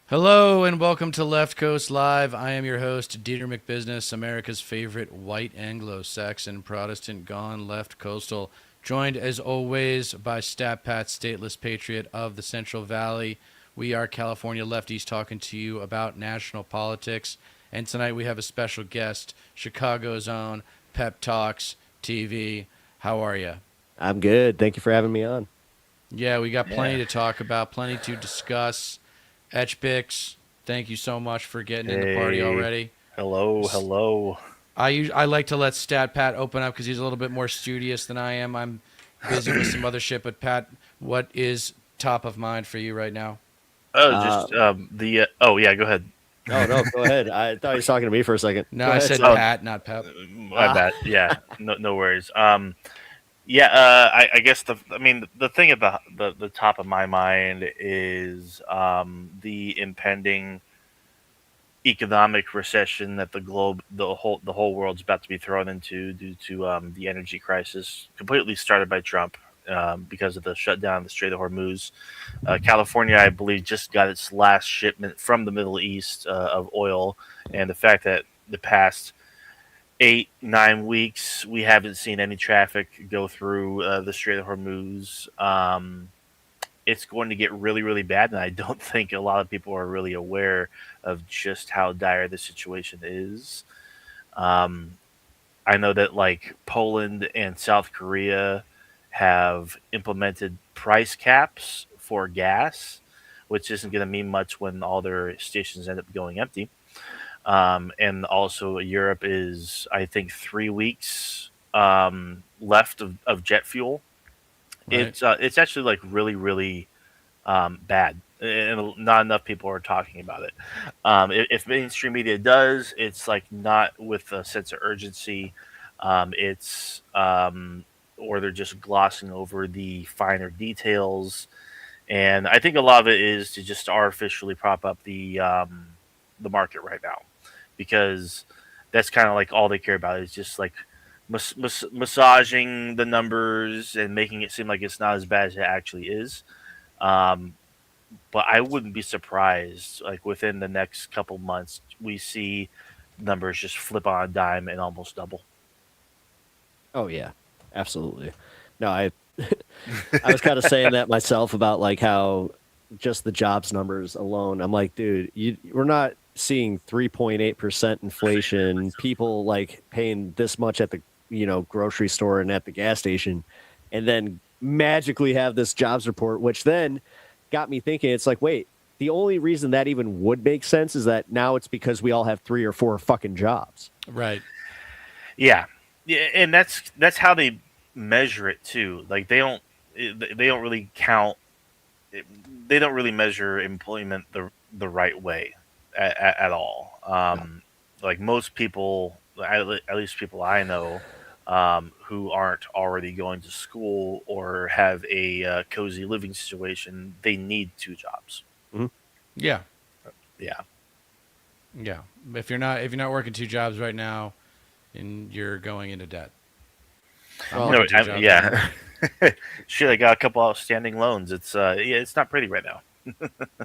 Hello and welcome to Left Coast Live. I am your host, Deter McBusiness, America's favorite white Anglo-Saxon Protestant gone left coastal, joined as always by Stat Pat, stateless patriot of the Central Valley. We are California lefties talking to you about national politics, and tonight we have a special guest, Chicago's own PepTalks TV. How are you? I'm good. Thank you for having me on. Yeah, we got plenty Yeah. to talk about, plenty to discuss. Etchbix, thank you so much for getting in the party Hey, already. hello, hello. I like to let Stat Pat open up because he's a little bit more studious than I am. I'm busy with some other shit, but Pat, what is top of mind for you right now? Oh, Uh, just the oh yeah, go ahead. oh no, go ahead. I thought he was talking to me for a second. No, Go I ahead, said sir. Oh, Pat, not Pep. my Ah, bad. Yeah, no worries. Yeah. I guess the thing at the top of my mind is the impending economic recession that the whole world's about to be thrown into due to the energy crisis, completely started by Trump. Because of the shutdown of the Strait of Hormuz, California, I believe, just got its last shipment from the Middle East of oil, and the fact that the past 8 9 weeks we haven't seen any traffic go through the Strait of Hormuz. It's going to get really, really bad, and I don't think a lot of people are really aware of just how dire the situation is. Um, I know that like Poland and South Korea have implemented price caps for gas, which isn't going to mean much when all their stations end up going empty. And also, Europe is, I think, 3 weeks left of jet fuel. Right? It's actually like really, really bad, and not enough people are talking about it. If mainstream media does, it's like not with a sense of urgency. It's or they're just glossing over the finer details, and I think a lot of it is to just artificially prop up the market right now, because that's kind of like all they care about is just like massaging the numbers and making it seem like it's not as bad as it actually is. Um, but I wouldn't be surprised, like within the next couple months, we see numbers just flip on a dime and almost double. oh yeah, absolutely. No, I was kind of saying that myself about like how just the jobs numbers alone. I'm like, dude, we're not seeing 3.8% inflation. People like paying this much at the grocery store and at the gas station, and then magically have this jobs report, which then got me thinking. It's like, wait, the only reason that even would make sense is that now it's because we all have three or four fucking jobs. Right. Yeah, yeah, and that's how they measure it too. Like they don't really count. They don't really measure employment the right way at all. No. Like most people, at least people I know, who aren't already going to school or have a cozy living situation, they need two jobs. Mhm. Yeah. Yeah. Yeah. If you're not working two jobs right now, and you're going into debt. I'm Well, working two jobs right now. Yeah. Shit, I got a couple outstanding loans. Yeah, it's not pretty right now.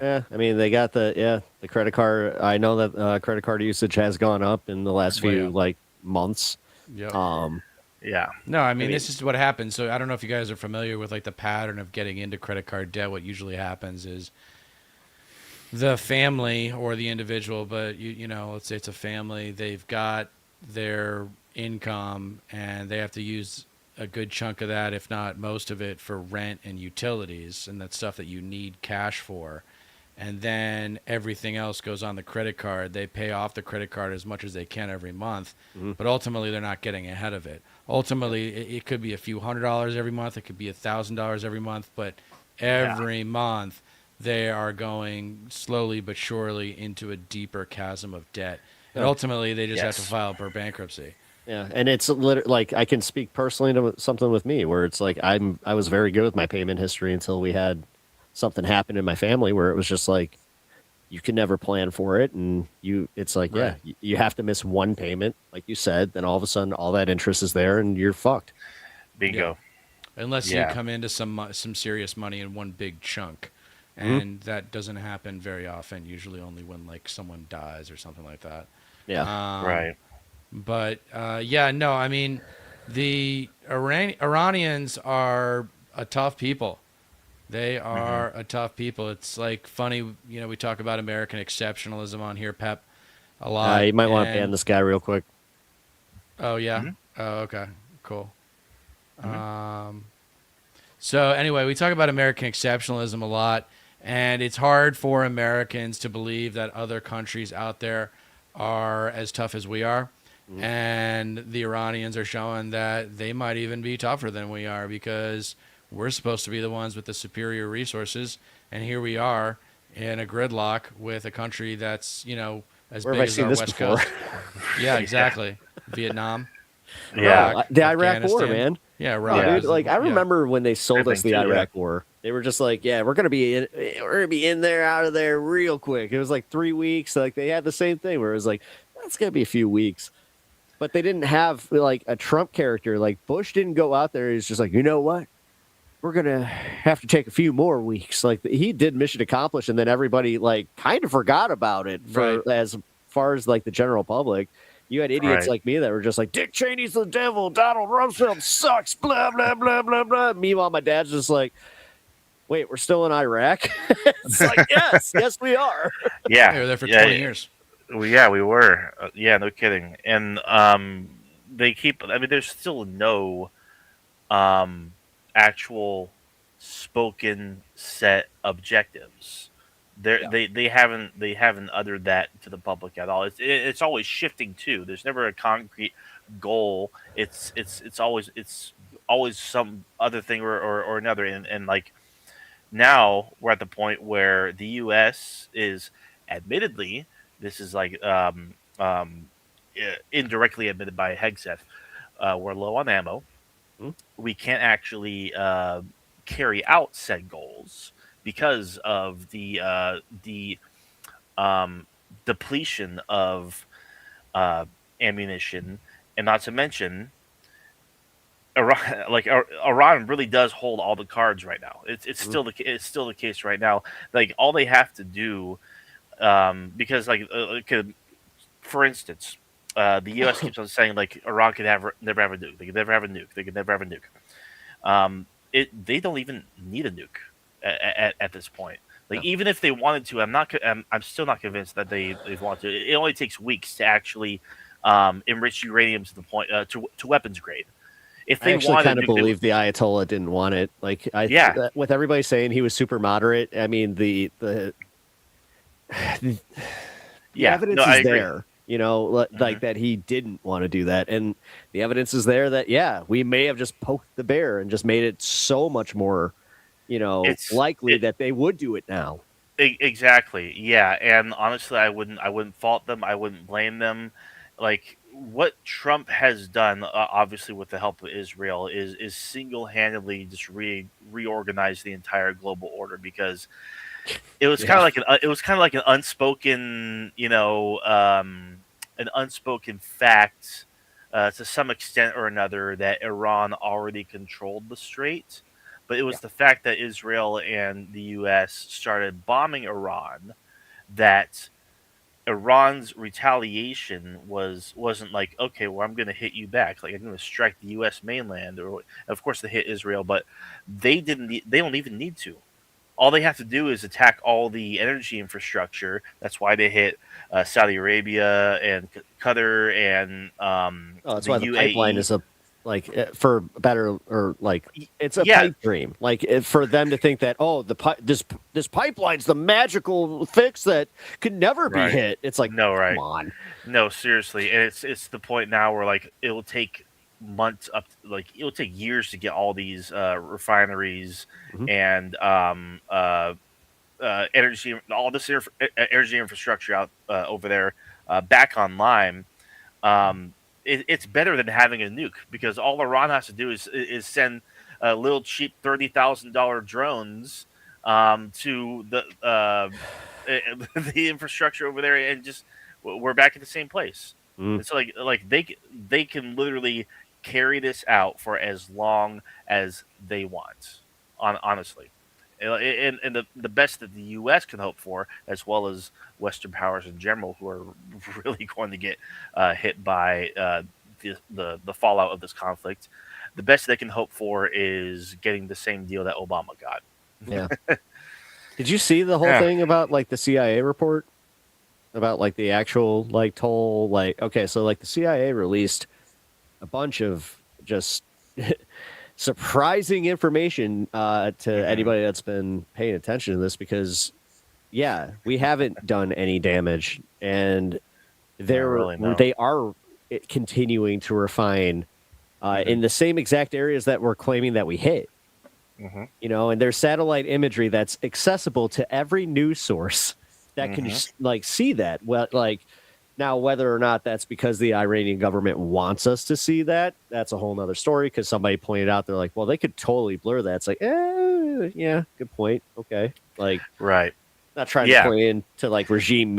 yeah, I mean they got the credit card. I know that credit card usage has gone up in the last Way few up. like months. Yep. Um, Yeah. No, I I mean mean, this is what happens. So I don't know if you guys are familiar with like the pattern of getting into credit card debt. What usually happens is the family or the individual, but let's say it's a family, they've got their income and they have to use a good chunk of that, if not most of it, for rent and utilities, and that's stuff that you need cash for. And then everything else goes on the credit card. They pay off the credit card as much as they can every month, mhm, but ultimately they're not getting ahead of it. Ultimately, it could be a few $100s every month, it could be $1,000 every month, but Yeah. every month they are going slowly but surely into a deeper chasm of debt. And yeah, ultimately, they just have to Yes. file for bankruptcy. yeah, and it's like I can speak personally to something with me where it's like I was very good with my payment history until we had something happen in my family where it was just like you can never plan for it, and it's like Right. you have to miss one payment, like you said, then all of a sudden all that interest is there and you're fucked. Yeah. Bingo. Unless you Yeah. come into some serious money in one big chunk. Mhm. and that doesn't happen very often. Usually, only when like someone dies or something like that. Yeah. Um, Right. but yeah, no, I mean, the Iranians are a tough people. They Hmm. are a tough people. It's like funny, we talk about American exceptionalism on here, Pep, a lot. You might want to ban And this guy real quick. oh yeah, Hmm. oh okay, cool. Hmm. Um, so anyway, we talk about American exceptionalism a lot, and it's hard for Americans to believe that other countries out there are as tough as we are. Mhm. And the Iranians are showing that they might even be tougher than we are because we're supposed to be the ones with the superior resources, and here we are in a gridlock with a country that's as Where have I big as seen our this west before? coast. Yeah, Yeah. exactly. Vietnam, Yeah. Bro, Iraq, the Iraq War, Afghanistan. man. Yeah, No, Iraq Yeah. dude, was like I yeah. remember when they sold us Everything the too. Yeah. Iraq War. They were just like, "Yeah, we're gonna be in there, out of there, real quick." It was like 3 weeks. Like they had the same thing where it was like, "That's gonna be a few weeks," but they didn't have like a Trump character. Like Bush didn't go out there. He's just like, you know what? We're gonna have to take a few more weeks. Like he did mission accomplished, and then everybody like kind of forgot about it Right. for as far as like the general public. You had idiots Right. like me that were just like, Dick Cheney's the devil, Donald Rumsfeld sucks, blah blah blah blah blah. Meanwhile, my dad's just like, wait, we're still in Iraq. It's like, yes, we are. They Yeah. were there for Yeah. 20 years. Yeah, we were. Yeah, no kidding. And they keep. I mean, there's still no um, actual spoken set objectives. Yeah, They haven't uttered that to the public at all. It's always shifting too. There's never a concrete goal. It's always some other thing or another. And like now we're at the point where the U.S. is admittedly, this is like indirectly admitted by Hegseth, we're low on ammo. hmm, We can't actually carry out said goals because of the um, depletion of uh, ammunition, and not to mention Iran. Like Iran really does hold all the cards right now. It's hmm. still the case right now. Like all they have to do, because like for instance, the U.S. keeps on saying like Iran could never have a nuke. They could never have a nuke. They could never have a nuke. They don't even need a nuke at this point. Like No, even if they wanted to, I'm still not convinced that they want to. It only takes weeks to actually enrich uranium to the point to weapons grade. If I they actually wanted kind a of nuke, they would. believe the Ayatollah didn't want it. Like Yeah. with everybody saying he was super moderate. I mean the Yeah, no, evidence I is agree. there, like Hmm. that he didn't want to do that. And the evidence is there that, yeah, we may have just poked the bear and just made it so much more, It's likely it that they would do it now. exactly, yeah. And honestly, I wouldn't fault them. I wouldn't blame them. Like what Trump has done, obviously with the help of Israel, is single handedly just reorganize the entire global order because it was kind Yeah. of like an unspoken, an unspoken fact to some extent or another that Iran already controlled the strait, but it Yeah. was the fact that Israel and the U.S. started bombing Iran that Iran's retaliation wasn't like, okay, well, I'm going to hit you back, like I'm going to strike the U.S. mainland, or of course they hit Israel, but they don't even need to. All they have to do is attack all the energy infrastructure. That's why they hit Saudi Arabia and Qatar and Oh, that's the why the pipeline UAE. is for better, or like it's a Yeah, pipe dream. Like for them to think that, oh, this pipeline's the magical fix that could never be right. hit. It's like, No, come right. on. No, seriously, and it's the point now where like it will take months up, like it'll take years to get all these refineries Mhm. and energy, all this energy infrastructure out over there back online. It's better than having a nuke because all Iran has to do is send little cheap $30,000 drones to the infrastructure over there, and just we're back at the same place. Mm. It's like they can literally carry this out for as long as they want. Honestly, And the best that the U.S. can hope for, as well as Western powers in general, who are really going to get hit by the fallout of this conflict, the best they can hope for is getting the same deal that Obama got. Yeah. Did you see the whole Yeah. thing about like the CIA report about like the actual like toll? Like, okay, so like the CIA released a bunch of just surprising information to anybody that's been paying attention to this, because yeah, we haven't done any damage, and really, no. they are continuing to refine in the same exact areas that we're claiming that we hit. Mhm. You know, and there's satellite imagery that's accessible to every news source that can like see that. Well, like now, whether or not that's because the Iranian government wants us to see that, that's a whole nother story. Because somebody pointed out, they're like, well, they could totally blur that. It's like, yeah, good point. Okay, like, Right. not trying to Yeah. play into like regime,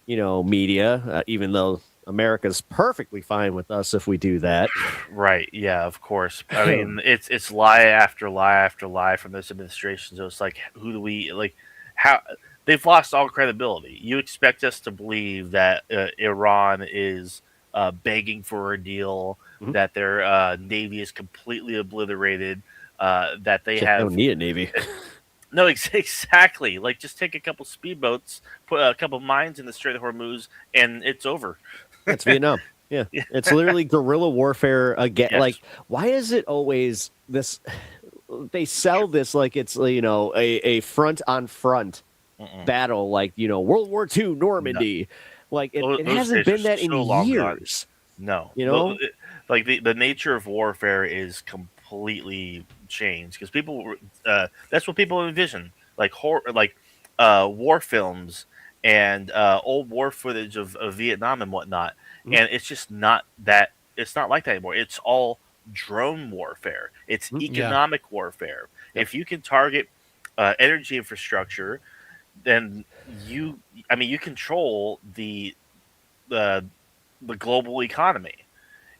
media, even though America's perfectly fine with us if we do that. Right. Yeah. Of course. I mean, it's lie after lie after lie from this administration. So it's like, who do we like? How they've lost all credibility. You expect us to believe that Iran is begging for a deal, that their navy is completely obliterated, that they Just have don't need a navy. no, exactly. Like, just take a couple speedboats, put a couple mines in the Strait of Hormuz, and it's over. That's Vietnam. Yeah. It's literally guerrilla warfare again. Yes. Like, why is it always this? They sell this like it's, a front on front battle, like, World War II Normandy. Like, it Those hasn't days been are that in so long gone. years. No, You know? like the nature of warfare is completely changed because people, that's what people envision, like war films and old war footage of Vietnam and whatnot, and it's just not that. It's not like that anymore. It's all drone warfare. It's economic warfare. If you can target energy infrastructure, then you control the global economy.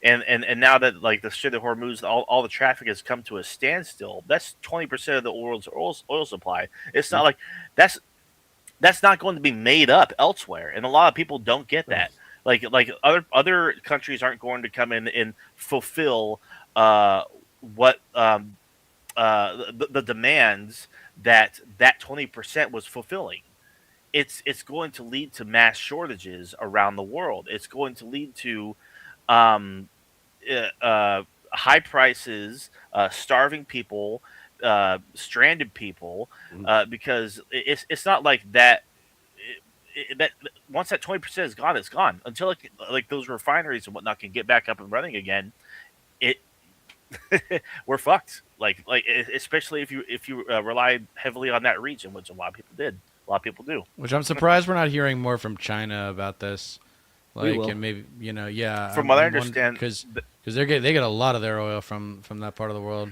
And now that like the Strait of Hormuz, all the traffic has come to a standstill. That's 20% of the world's oil supply. It's not like that's not going to be made up elsewhere, and a lot of people don't get that. Like other countries aren't going to come in and fulfill what the demands that 20% was fulfilling. It's going to lead to mass shortages around the world. It's going to lead to um, high prices, starving people, stranded people, because it's not like that. That once that 20% is gone, it's gone. Until like those refineries and whatnot can get back up and running again, it we're fucked. Like especially if you rely heavily on that region, which a lot of people did. A lot of people do. Which I'm surprised we're not hearing more from China about this. We Like, will. and maybe yeah. From what I understand, because they get a lot of their oil from that part of the world.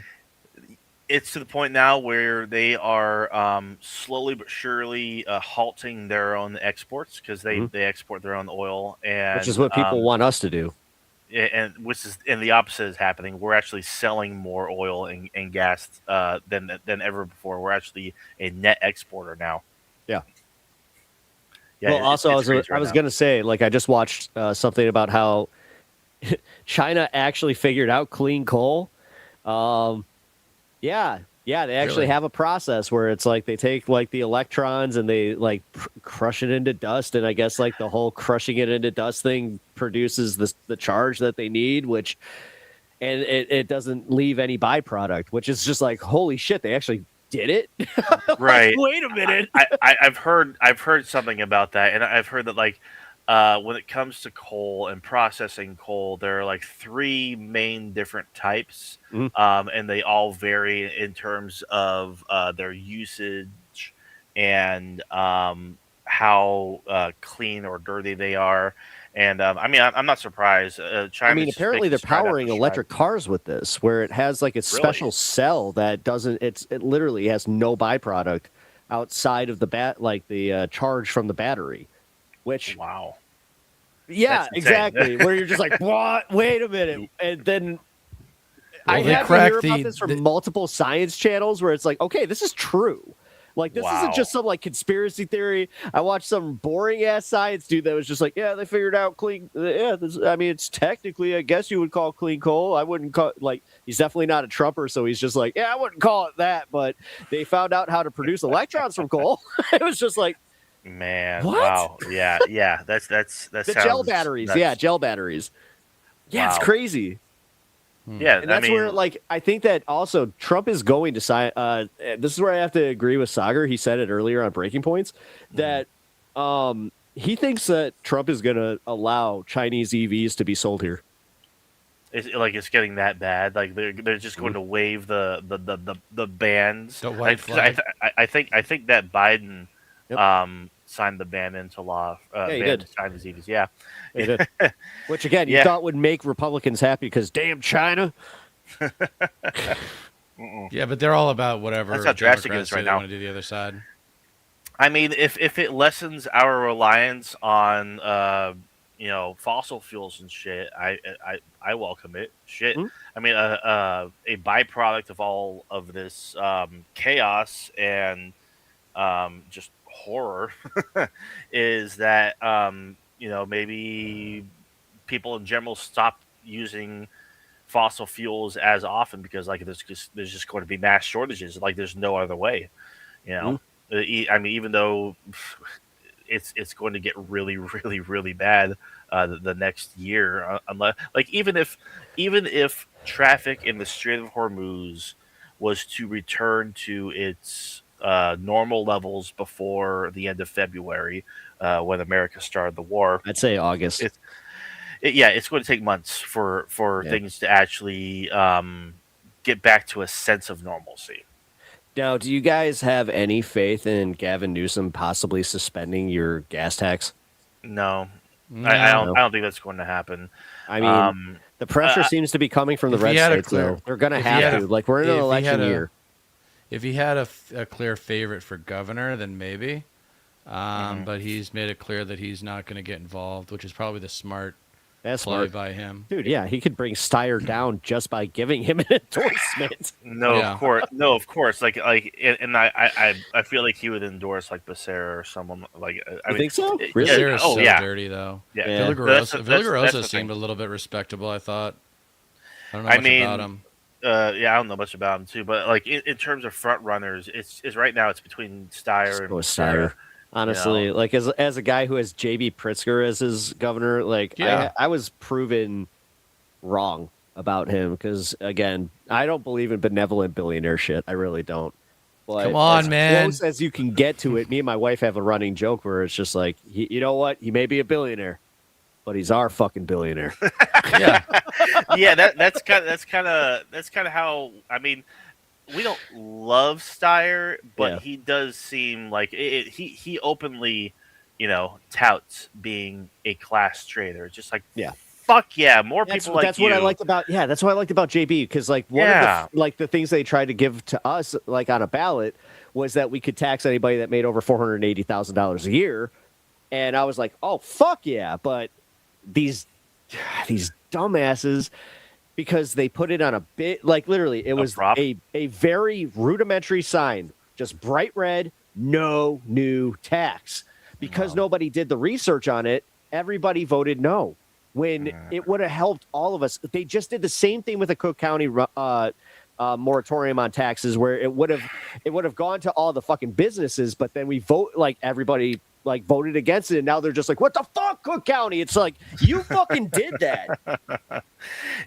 it's to the point now where they are slowly but surely halting their own exports because they export their own oil, and Which is what people want us to do. and the opposite is happening. We're actually selling more oil and gas than ever before. We're actually a net exporter now. Yeah. Yeah. Well, also, it's crazy I was now. going to say, like, I just watched something about how China actually figured out clean coal. Yeah, they actually Really? have a process where it's like they take like the electrons and they like crush it into dust, and I guess like the whole crushing it into dust thing produces the charge that they need, which and it doesn't leave any byproduct, which is just like, holy shit, they actually did it. Like, Right. wait a minute. I've heard something about that, and I've heard that like when it comes to coal and processing coal, there are like three main different types, and they all vary in terms of their usage and how clean or dirty they are. And I mean, I'm not surprised. I mean, apparently they're powering electric cars with this, where it has like a special cell that doesn't. It literally has no byproduct outside of the charge from the battery. Which, wow, yeah, That's insane. exactly. Where you're just like, what? Wait a minute, and then I they have to cracked hear about the- this from multiple science channels where it's like, okay, this is true. Like, this isn't Wow. just some like conspiracy theory. I watched some boring ass science dude that was just like, yeah, they figured out clean. Yeah, I mean, it's technically, I guess you would call clean coal. I wouldn't call like he's definitely not a Trumper, so he's just like, yeah, I wouldn't call it that. But they found out how to produce electrons from coal. It was just like, Man, what? wow. Yeah. That The sounds gel batteries, nuts. yeah, gel batteries. Yeah, it's Wow. crazy. Yeah, And that's where, like, I think that also Trump is going to sign. This is where I have to agree with Sagar. He said it earlier on Breaking Points that he thinks that Trump is going to allow Chinese EVs to be sold here. it's getting that bad. Like they're just going to wave the bans. The white 'Cause I think that Biden Yep. signed the ban into law. Yeah, he Ban did. Chinese EVs. Yeah. He did. Which again, you Yeah. thought would make Republicans happy because damn China. Yeah, but they're all about whatever. That's how drastic it Democrats is right say they now. want to do the other side. I mean, if it lessens our reliance on fossil fuels and shit, I welcome it. Shit, Mhm. I mean, a byproduct of all of this chaos and just horror is that maybe people in general stop using fossil fuels as often because like there's just going to be mass shortages. Like there's no other way, you know. I mean, even though it's going to get really, really, really bad the next year, unless like even if traffic in the Strait of Hormuz was to return to its normal levels before the end of February, when America started the war, I'd say August. it's going to take months for Yeah. things to actually get back to a sense of normalcy. Now, do you guys have any faith in Gavin Newsom possibly suspending your gas tax? No, No. I don't think that's going to happen. I mean, Um, the pressure uh, seems to be coming from the if red he had a states, clear- though. They're going to if he have had to. a- Like, we're in an if he election had a- year. If he had a clear favorite for governor, then maybe. But he's made it clear that he's not going to get involved, which is probably the smart That's play smart. by him. Dude, yeah, he could bring Steyer down just by giving him an endorsement. No, Yeah. of course. Like, and I feel like he would endorse like Becerra or someone like. I You mean, think so? yeah, Really? Becerra's oh so yeah, dirty, though. yeah. Yeah. Villagrosa, That's the seemed a thing. little bit respectable, I thought. I don't know I much mean, about him. Yeah, I don't know much about him too, but like in terms of front runners, it's right now it's between Steyer and Go with Becerra. Steyer. Honestly, like as a guy who has JB Pritzker as his governor, like Yeah. I was proven wrong about him because again, I don't believe in benevolent billionaire shit. I really don't. But Come on, as man. close as you can get to it, me and my wife have a running joke where it's just like, you know what? He may be a billionaire, but he's our fucking billionaire. Yeah. Yeah, that's kind of how. I mean, we don't love Steyer, but Yeah. he does seem like he openly, touts being a class trader. Just like Yeah. fuck yeah, more people like That's you. what I liked about that's what I liked about JB because like one Yeah. of the things they tried to give to us like on a ballot was that we could tax anybody that made over $480,000 a year, and I was like, oh fuck yeah, but these dumbasses because they put it on a bit like literally it was prop. a very rudimentary sign, just bright red, no new tax because nobody did the research on it. Everybody voted no. When it would have helped all of us. They just did the same thing with the Cook County moratorium on taxes, where it would have gone to all the fucking businesses, but then we vote like everybody like voted against it, and now they're just like, what the fuck, Cook County? It's like you fucking did that.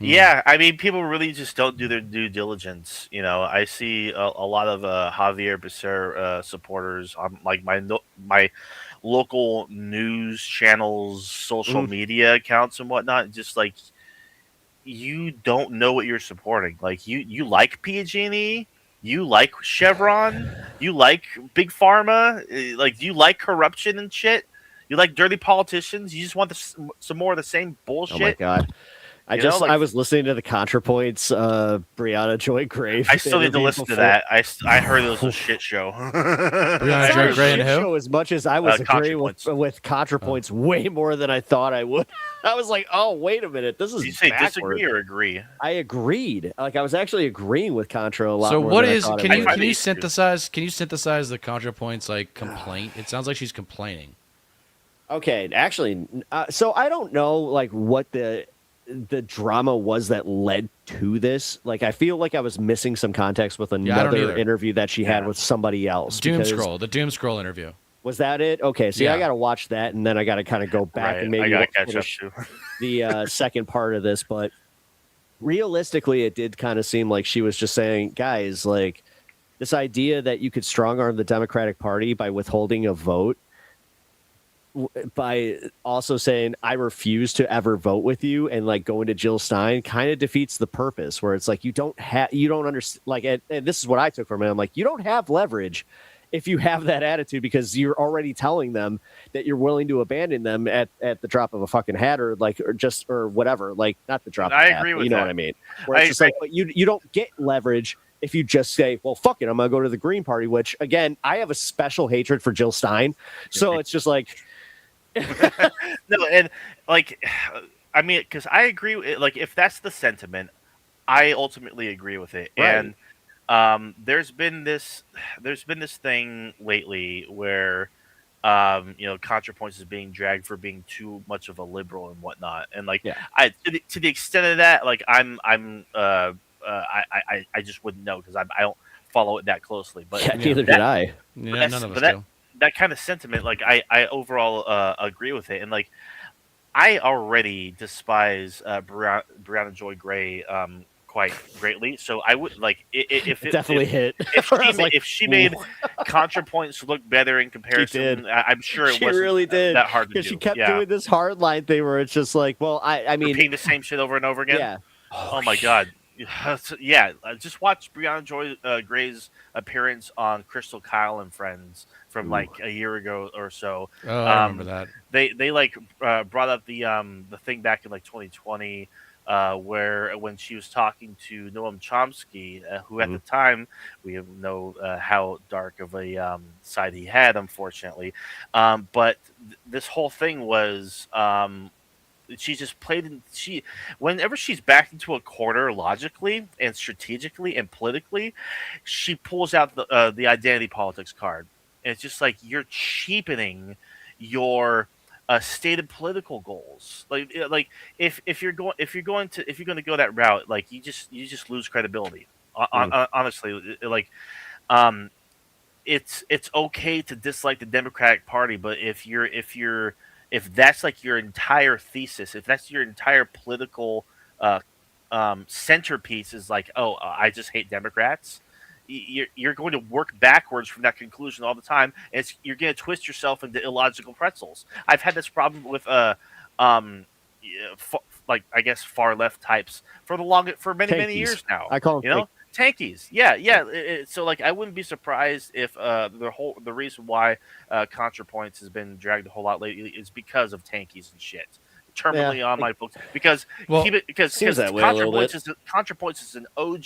Yeah, I mean, people really just don't do their due diligence. I see a lot of Javier Becerra supporters on like my local news channels, social media accounts, and whatnot. Just like you don't know what you're supporting. Like you like PG&E, you like Chevron, you like Big Pharma, like you like corruption and shit. You like dirty politicians. You just want some more of the same bullshit. Oh my god. I was listening to the ContraPoints, Brianna Joy Gray. I still need to interview listen to before. that. I heard it was a shit show. Brianna It's Joy not a Gray and shit who? show as much as I was agreeing with ContraPoints way more than I thought I would. I was like, oh, wait a minute, this is Did you say backward. disagree or agree? I agreed. Like I was actually agreeing with Contra a lot So more what than is? I thought Can I you would. can you synthesize? Can you synthesize the ContraPoints like complaint? It sounds like she's complaining. Okay, actually, so I don't know like what the drama was that led to this. Like I feel like I was missing some context with I don't another either. interview that she had with somebody else. Doom because- Scroll, the Doom Scroll interview. Was that it? Okay, see, Yeah. I got to watch that, and then I got to kind of go back Right, and maybe I gotta catch up finish too. the second part of this. But realistically, it did kind of seem like she was just saying, guys, like this idea that you could strong arm the Democratic Party by withholding a vote, by also saying I refuse to ever vote with you, and like going to Jill Stein kind of defeats the purpose. Where it's like you don't understand. Like, and this is what I took from it. I'm like, you don't have leverage if you have that attitude, because you're already telling them that you're willing to abandon them at the drop of a fucking hat, or like, or whatever. Like, not the drop. I of a hat, agree but with you know that. what I mean. Where it's just like, but you don't get leverage if you just say, well, fuck it, I'm gonna go to the Green Party. Which again, I have a special hatred for Jill Stein, so it's just like. No, and like, I mean, because I agree. Like, if that's the sentiment, I ultimately agree with it. Right. And there's been this thing lately where ContraPoints is being dragged for being too much of a liberal and whatnot. And like, Yeah. to the extent of that, like, I just wouldn't know because I don't follow it that closely. But Yeah, neither did I. Yeah, none of us do. that kind of sentiment, like I overall agree with it, and like I already despise Brianna Joy Gray quite greatly. So I would like if it Definitely hit. if she made ContraPoints look better in comparison. I'm sure it She wasn't really did that hard to do. because she kept doing this hard line thing where it's just like, well, I mean, repeating the same shit over and over again. yeah. Oh my god. Yeah, just watch Brianna Joy Gray's appearance on Crystal Kyle and Friends from like a year ago or so. Oh, I remember that. They like brought up the thing back in like 2020 where when she was talking to Noam Chomsky, who at the time we know how dark of a side he had, unfortunately. But this whole thing was. She just played in whenever she's backed into a corner logically and strategically and politically, she pulls out the identity politics card. And it's just like you're cheapening your stated political goals. Like if you're going to go that route, like you just lose credibility. Honestly, like it's okay to dislike the Democratic Party, but if that's like your entire thesis, if that's your entire political centerpiece is like, oh, I just hate Democrats, you're going to work backwards from that conclusion all the time, and you're going to twist yourself into illogical pretzels. I've had this problem with like I guess far left types for many years now. I call them tankies. Yeah. So like, I wouldn't be surprised if the reason why ContraPoints has been dragged a whole lot lately is because of tankies and shit. Terminally on my books because ContraPoints is an OG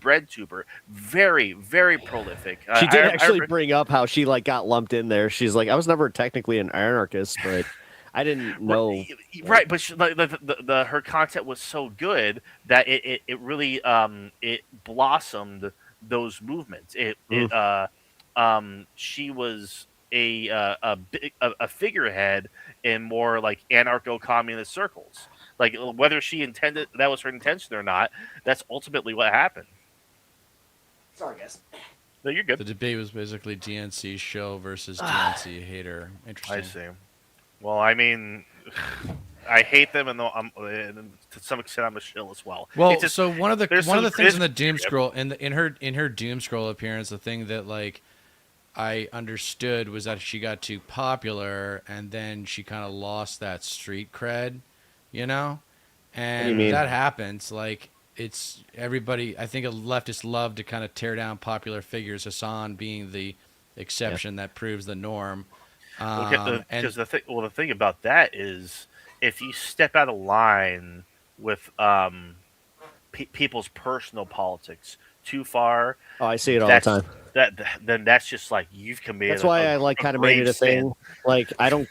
bread tuber, very very prolific. She did actually bring up how she like got lumped in there. She's like, I was never technically an anarchist, but I didn't know. Right, but her content was so good that it really it blossomed those movements. She was a figurehead in more like anarcho-communist circles. Like whether she intended that was her intention or not, that's ultimately what happened. Sorry, guys. No, you're good. The debate was basically DNC shill versus DNC hater. Interesting. I see. Well, I mean, I hate them, and to some extent, I'm a shill as well. Well, so one of the things in the Doom Scroll in her Doom Scroll appearance, the thing that like I understood was that she got too popular, and then she kind of lost that street cred, you know, and that happens. Like it's everybody. I think a leftist love to kind of tear down popular figures. Hassan being the exception that proves the norm. Because the thing about that is, if you step out of line with people's personal politics too far, Oh, I see it all the that's time. then that's just like you've committed That's why I like a kind of made grave it a sin. thing. Like I don't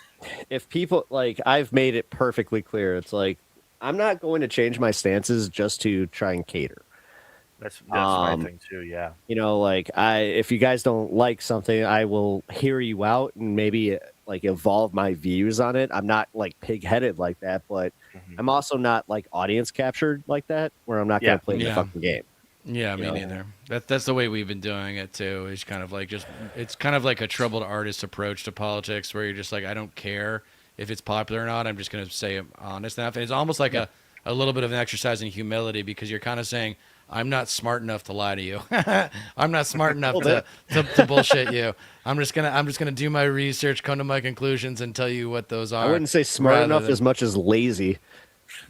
if people like I've made it perfectly clear. It's like I'm not going to change my stances just to try and cater. That's my Um, thing too. Yeah, like if you guys don't like something, I will hear you out and maybe like evolve my views on it. I'm not like pig-headed like that, but hmm I'm also not like audience captured like that where I'm not going yeah, to play the Yeah. fucking game, Yeah, you me know. neither. That's the way we've been doing it too. Is kind of like just it's kind of like a troubled artist approach to politics, where you're just like, I don't care if it's popular or not. I'm just going to say I'm honest enough. And it's almost like Yeah. a little bit of an exercise in humility because you're kind of saying, I'm not smart enough to lie to you. I'm not smart A enough little bit. to bullshit you. I'm just gonna do my research, come to my conclusions, and tell you what those I are, wouldn't say smart rather enough as than much as lazy.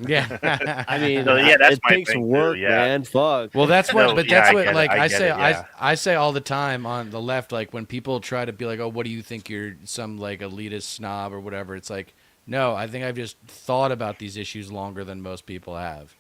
I mean, no, yeah, that's it my takes thing too. work, Yeah, man. Fuck. Well, that's what, no, but yeah, that's I what, get it. like I I get say, it. Yeah, I say all the time on the left, like when people try to be like, oh, what do you think you're some like elitist snob or whatever? It's like, no, I think I've just thought about these issues longer than most people have,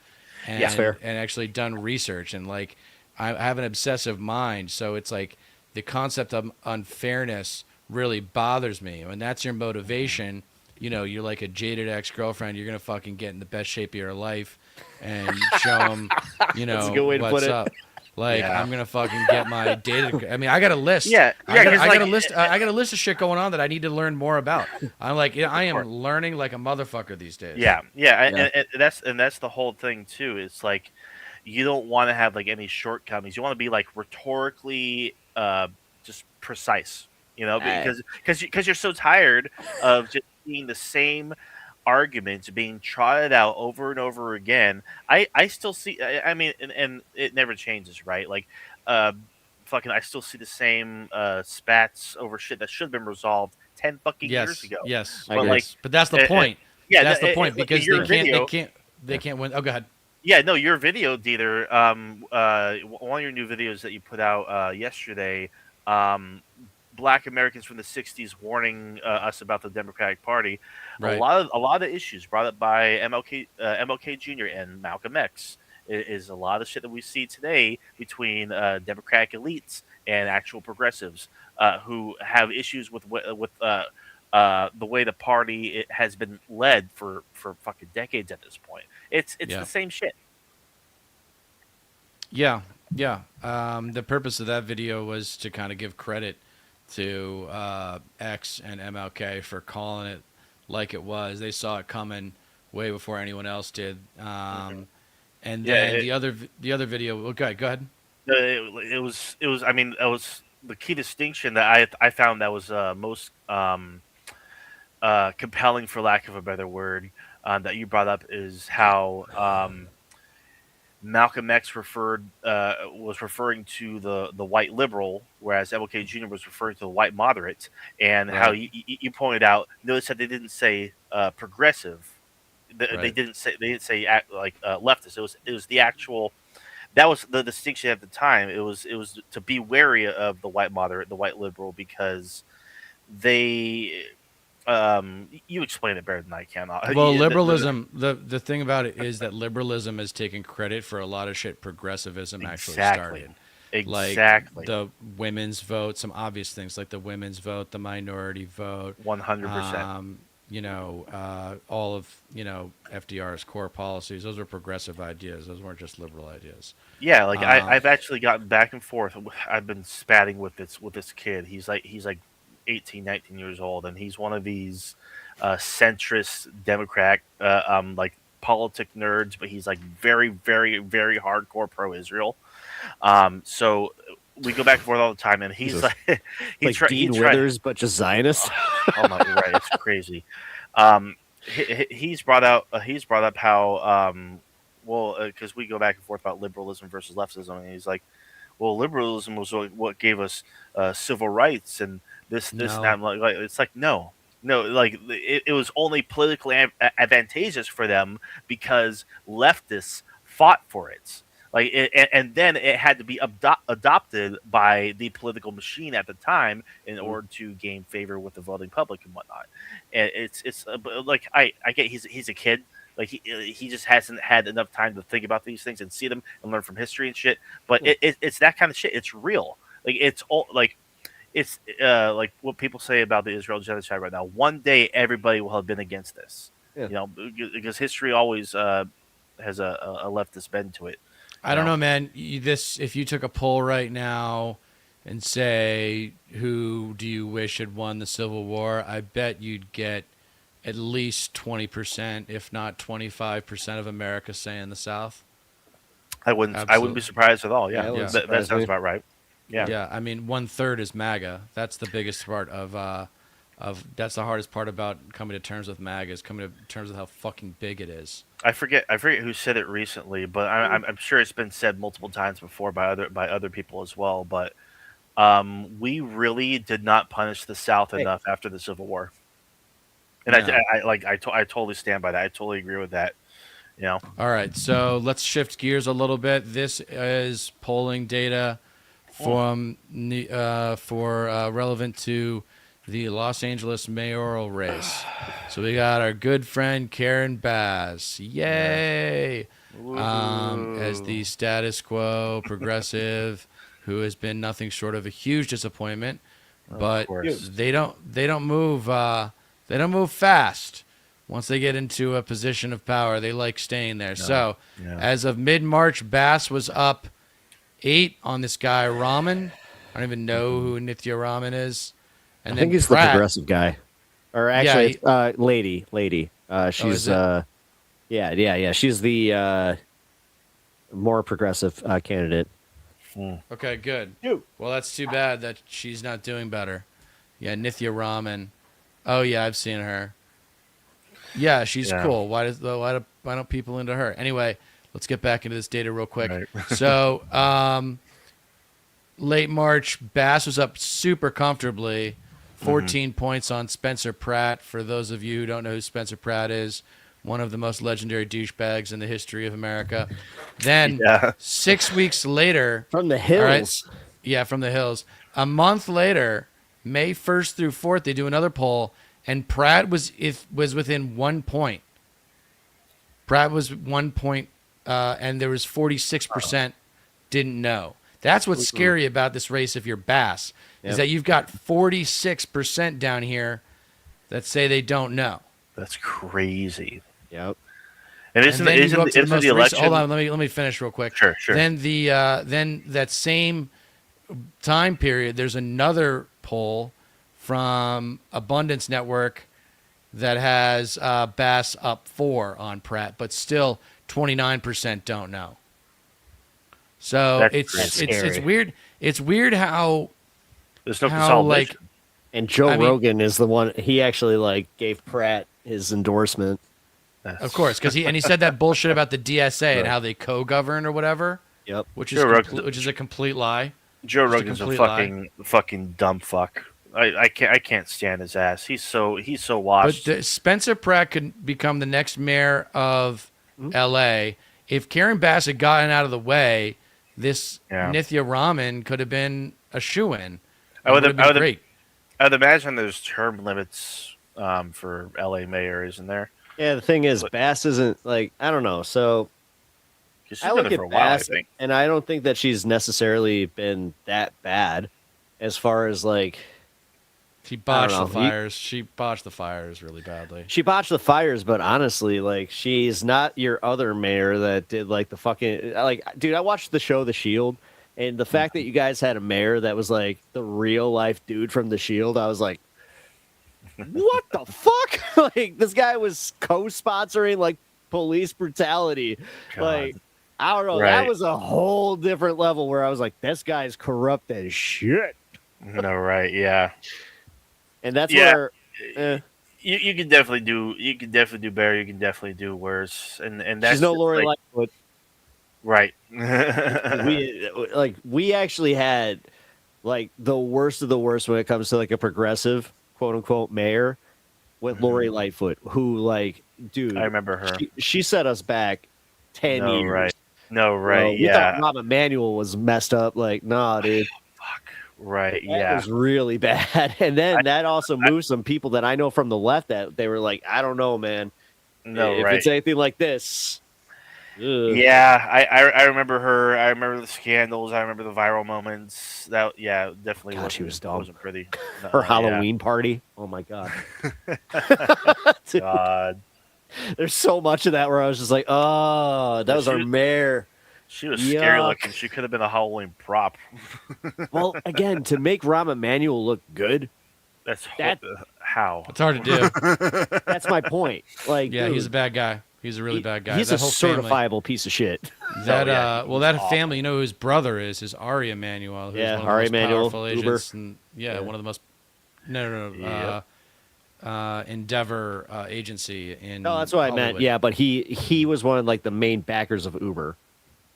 That's yeah, fair. and actually done research and like I have an obsessive mind, so it's like the concept of unfairness really bothers me, and that's your motivation. You're like a jaded ex-girlfriend. You're gonna fucking get in the best shape of your life and show them, That's a good way to put what's it. up. Like yeah, I'm gonna fucking get my data. I mean, I got a list. yeah, I yeah. got Because I got like, a list. I got a list of shit going on that I need to learn more about. I'm like, yeah, I of am course. learning like a motherfucker these days. Yeah, yeah, Yeah. and that's the whole thing too. It's like you don't want to have like any shortcomings. You want to be like rhetorically just precise, I, because you're so tired of just seeing the same arguments being trotted out over and over again. I still see. I mean, and it never changes, right? Like, uh, fucking, I still see the same spats over shit that should have been resolved 10 fucking years Yes, ago. yes, I But agree. like, yes. But that's the uh, uh, point. yeah, That's the point like because they your Yeah. can't. They video. can't. They Yeah. can't win. Oh, go ahead. Yeah, no, your video, Deter. One of your new videos that you put out yesterday, um, Black Americans from the '60s warning us about the Democratic Party. Right. A lot of issues brought up by MLK Jr. and Malcolm X is a lot of shit that we see today between Democratic elites and actual progressives who have issues with the way the party has been led for fucking decades at this point. It's the Yeah. same shit. Yeah. Yeah. The purpose of that video was to kind of give credit to X and MLK for calling it like it was. They saw it coming way before anyone else did. Mhm. And Yeah, then the other video. Okay, go ahead. it was. I mean, that was the key distinction that I found that was most compelling, for lack of a better word, that you brought up is how Malcolm X was referring to the white liberal, whereas MLK Jr. was referring to the white moderate, and how Right. you pointed out. Notice that they didn't say progressive. Right. They didn't say leftist. It was the actual. That was the distinction at the time. It was to be wary of the white moderate, the white liberal, because they. You explain it better than I can. Well, liberalism. The thing about it is that liberalism has taken credit for a lot of shit progressivism actually exactly, started. Like exactly, the women's vote, some obvious things like the women's vote, the minority vote, 100%. um, all of FDR's core policies. Those were progressive ideas. Those weren't just liberal ideas. Yeah, like Um, I've actually gotten back and forth. I've been spatting with this kid. He's like 18, 19 years old, and he's one of these centrist Democrat like politic nerds, but he's like very, very, very hardcore pro Israel. So we go back and forth all the time, and he's Jesus. like, Like he Dean tried. Withers, but just Zionist. Oh my, right, it's crazy. Um, he's brought up how well, because we go back and forth about liberalism versus leftism, and he's like, well, liberalism was what gave us civil rights and this and that. no. It's like no, like it was only politically advantageous for them because leftists fought for it. Like and then it had to be adopted by the political machine at the time in Mhm. order to gain favor with the voting public and whatnot. And it's like I get he's a kid, Like he just hasn't had enough time to think about these things and see them and learn from history and shit. But it's that kind of shit. It's real. Like it's all like it's like what people say about the Israel genocide right now. One day, everybody will have been against this. Yeah. You know, because history always has a leftist bend to it. I don't know, man. If you took a poll right now and say who do you wish had won the Civil War, I bet you'd get at least 20%, if not 25% of America saying the South. I wouldn't Absolutely. be surprised at all. Yeah, Yeah, that sounds about right. Yeah. Yeah, I mean, 1/3 is MAGA. That's the biggest part of that's the hardest part about coming to terms with MAGA, is coming to terms with how fucking big it is. I forget who said it recently, but I'm sure it's been said multiple times before by other people as well. But we really did not punish the South enough after the Civil War, and No. I totally stand by that. I totally agree with that. You know, All right, so let's shift gears a little bit. This is polling data from relevant to the Los Angeles mayoral race. So we got our good friend Karen Bass, yay, as the status quo progressive, who has been nothing short of a huge disappointment. But they don't move fast. Once they get into a position of power, they like staying there. So, as of mid-March, Bass was up 8 on this guy, Raman. I don't even know who Nithya Raman is. And I then think he's Pratt, the progressive guy, or actually, Yeah, lady. She's is it? yeah. She's the more progressive candidate. Okay, good. Well, that's too bad that she's not doing better. Yeah, Nithya Raman. Oh, yeah, I've seen her. Yeah, she's cool. Why don't people into her? Anyway, let's get back into this data real quick. Right. So, late March, Bass was up super comfortably, 14 points on Spencer Pratt. For those of you who don't know who Spencer Pratt is, one of the most legendary douchebags in the history of America. Then 6 weeks later, From the hills. all right, yeah, from the hills. A month later, May 1st through 4th, they do another poll, and Pratt was within 1 point. Pratt was 1 point, and there was 46% didn't know. That's what's scary about this race if you're Bass, is that you've got 46% down here that say they don't know. That's crazy. Yep. And isn't the election? Hold on, let me finish real quick. Sure. Then then that same time period, there's another poll from Abundance Network that has Bass up 4 on Pratt, but still 29% don't know. So it's weird. It's weird how there's no consolidation. And Joe Rogan is the one. He actually gave Pratt his endorsement. Of course, because he said that bullshit about the DSA and how they co-govern or whatever. Yep. Which is a complete lie. Joe Rogan's a fucking dumb fuck. I can't stand his ass. He's so washed. But Spencer Pratt could become the next mayor of L.A. If Karen Bass had gotten out of the way, this Nithya Raman could have been a shoo-in. I would imagine there's term limits for L.A. mayor, isn't there? Yeah, the thing is, Bass isn't I don't know. So I look at Bass, and I don't think that she's necessarily been that bad as far as she botched the fires. She botched the fires really badly. She botched the fires, but honestly, she's not your other mayor that did the fucking dude. I watched the show The Shield, and the fact that you guys had a mayor that was the real life dude from The Shield, I was like, what the fuck? This guy was co-sponsoring police brutality. God. I don't know. Right. That was a whole different level where I was like, this guy's corrupt as shit. No, right? Yeah. And that's where you can definitely do better. You can definitely do worse. And that's she's no Lori Lightfoot. Right. we actually had the worst of the worst when it comes to a progressive quote unquote mayor with Lori Lightfoot, who dude, I remember her. She set us back 10 years. Right. No, right. We thought Rob Emanuel was messed up. Nah, dude. Fuck. Right. That was really bad. And then that also moved some people that I know from the left that they were I don't know, man. No, If right. it's anything like this, ugh. Yeah, I remember her. I remember the scandals. I remember the viral moments. That yeah, definitely God, she was dumb. wasn't pretty. Her Yeah. Halloween party. Oh my god. Dude, God, there's so much of that where I was just like, oh, that yeah, was our mayor. she was scary Yuck. looking. She could have been a Halloween prop. Well, again, to make Rahm Emanuel look good, That's that how. It's hard to do. that's my point. Like, Yeah, dude, he's a bad guy. He's a really bad guy. he's That a whole family. certifiable piece of shit. That yeah, well, he's that awful. family. You know who his brother is Ari Emanuel. Who's Yeah, one of the Ari most Emanuel, powerful Uber. agents, and Yeah. one of the most no Endeavor agency in. No, that's what I meant. Hollywood. Yeah, but he was one of like the main backers of Uber.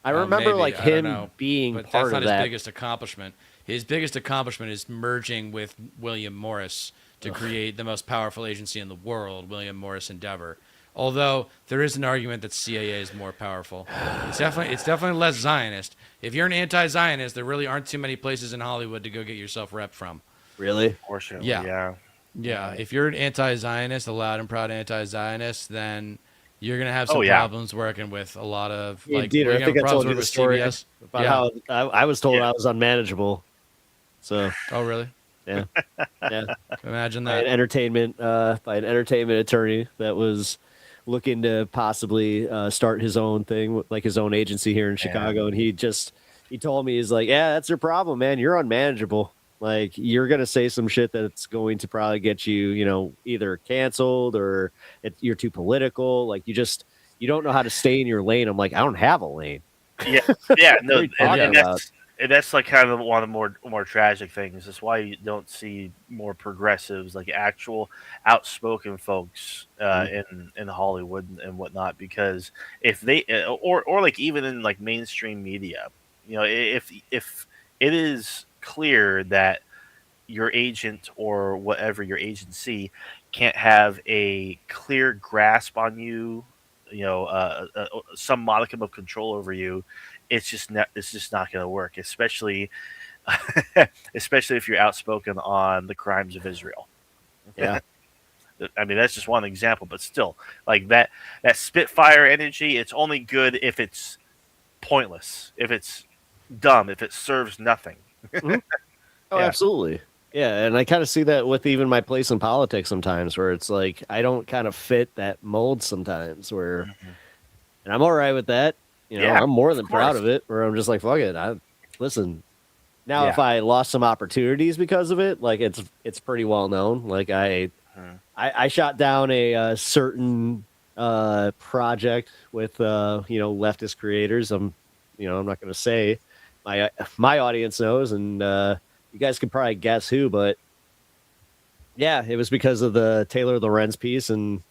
I remember Maybe, like I don't him know. being But part that's not of that. his biggest accomplishment. His biggest accomplishment is merging with William Morris to create the most powerful agency in the world, William Morris Endeavor. Although there is an argument that CIA is more powerful. It's definitely less Zionist. If you're an anti-Zionist, there really aren't too many places in Hollywood to go get yourself rep from. Really? Unfortunately, Yeah. yeah. Yeah, if you're an anti-Zionist, a loud and proud anti-Zionist, then you're gonna have some Oh, yeah. problems working with a lot of Yeah, like. Dieter, you're I gonna think have I problems told you working the with story CBS. about Yeah. how I was told Yeah. I was unmanageable. So Oh, really? yeah, yeah. Imagine By an that. entertainment attorney that was looking to possibly start his own thing, like his own agency here in Chicago, and he told me, he's like, yeah, that's your problem, man. You're unmanageable. Like, you're gonna say some shit that's going to probably get you, either canceled or you're too political. Like, you don't know how to stay in your lane. I'm like, I don't have a lane. Yeah, yeah, What no, are you talking and about? that's like kind of one of the more tragic things. That's why you don't see more progressives, like actual outspoken folks in Hollywood and whatnot. Because if they or like even in like mainstream media, if it is clear that your agent or whatever your agency can't have a clear grasp on you, some modicum of control over you, it's just not going to work, especially especially if you're outspoken on the crimes of Israel. Yeah. I mean, that's just one example, but still, like that Spitfire energy, it's only good if it's pointless, if it's dumb, if it serves nothing. Mhm. Oh, Yeah. absolutely. Yeah, and I kind of see that with even my place in politics sometimes, where it's like I don't kind of fit that mold sometimes. And I'm all right with that. Yeah, I'm more of than proud course. of it. Where I'm just like, fuck it. Listen. Now, Yeah. if I lost some opportunities because of it, like it's pretty well known. Like Mhm. I shot down a certain project with leftist creators. I'm not going to say my audience knows, and you guys can probably guess who. But yeah, it was because of the Taylor Lorenz piece, and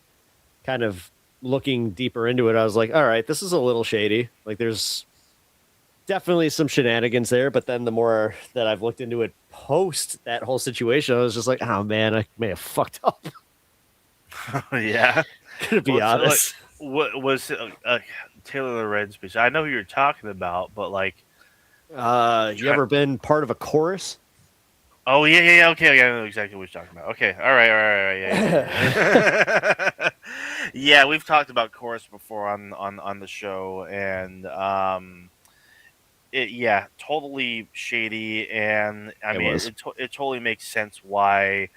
kind of looking deeper into it, I was like, all right, this is a little shady. Like, there's definitely some shenanigans there. But then the more that I've looked into it post that whole situation, I was just like, oh man, I may have fucked up. Yeah. To be Well, so, honest. what was Taylor Lorenz piece? I know who you're talking about, but like, You ever been part of a chorus? oh yeah, okay, I know exactly what you're talking about. Okay, all right, yeah. Yeah, we've talked about chorus before on the show, and yeah, totally shady, and I It mean, was. it totally makes sense why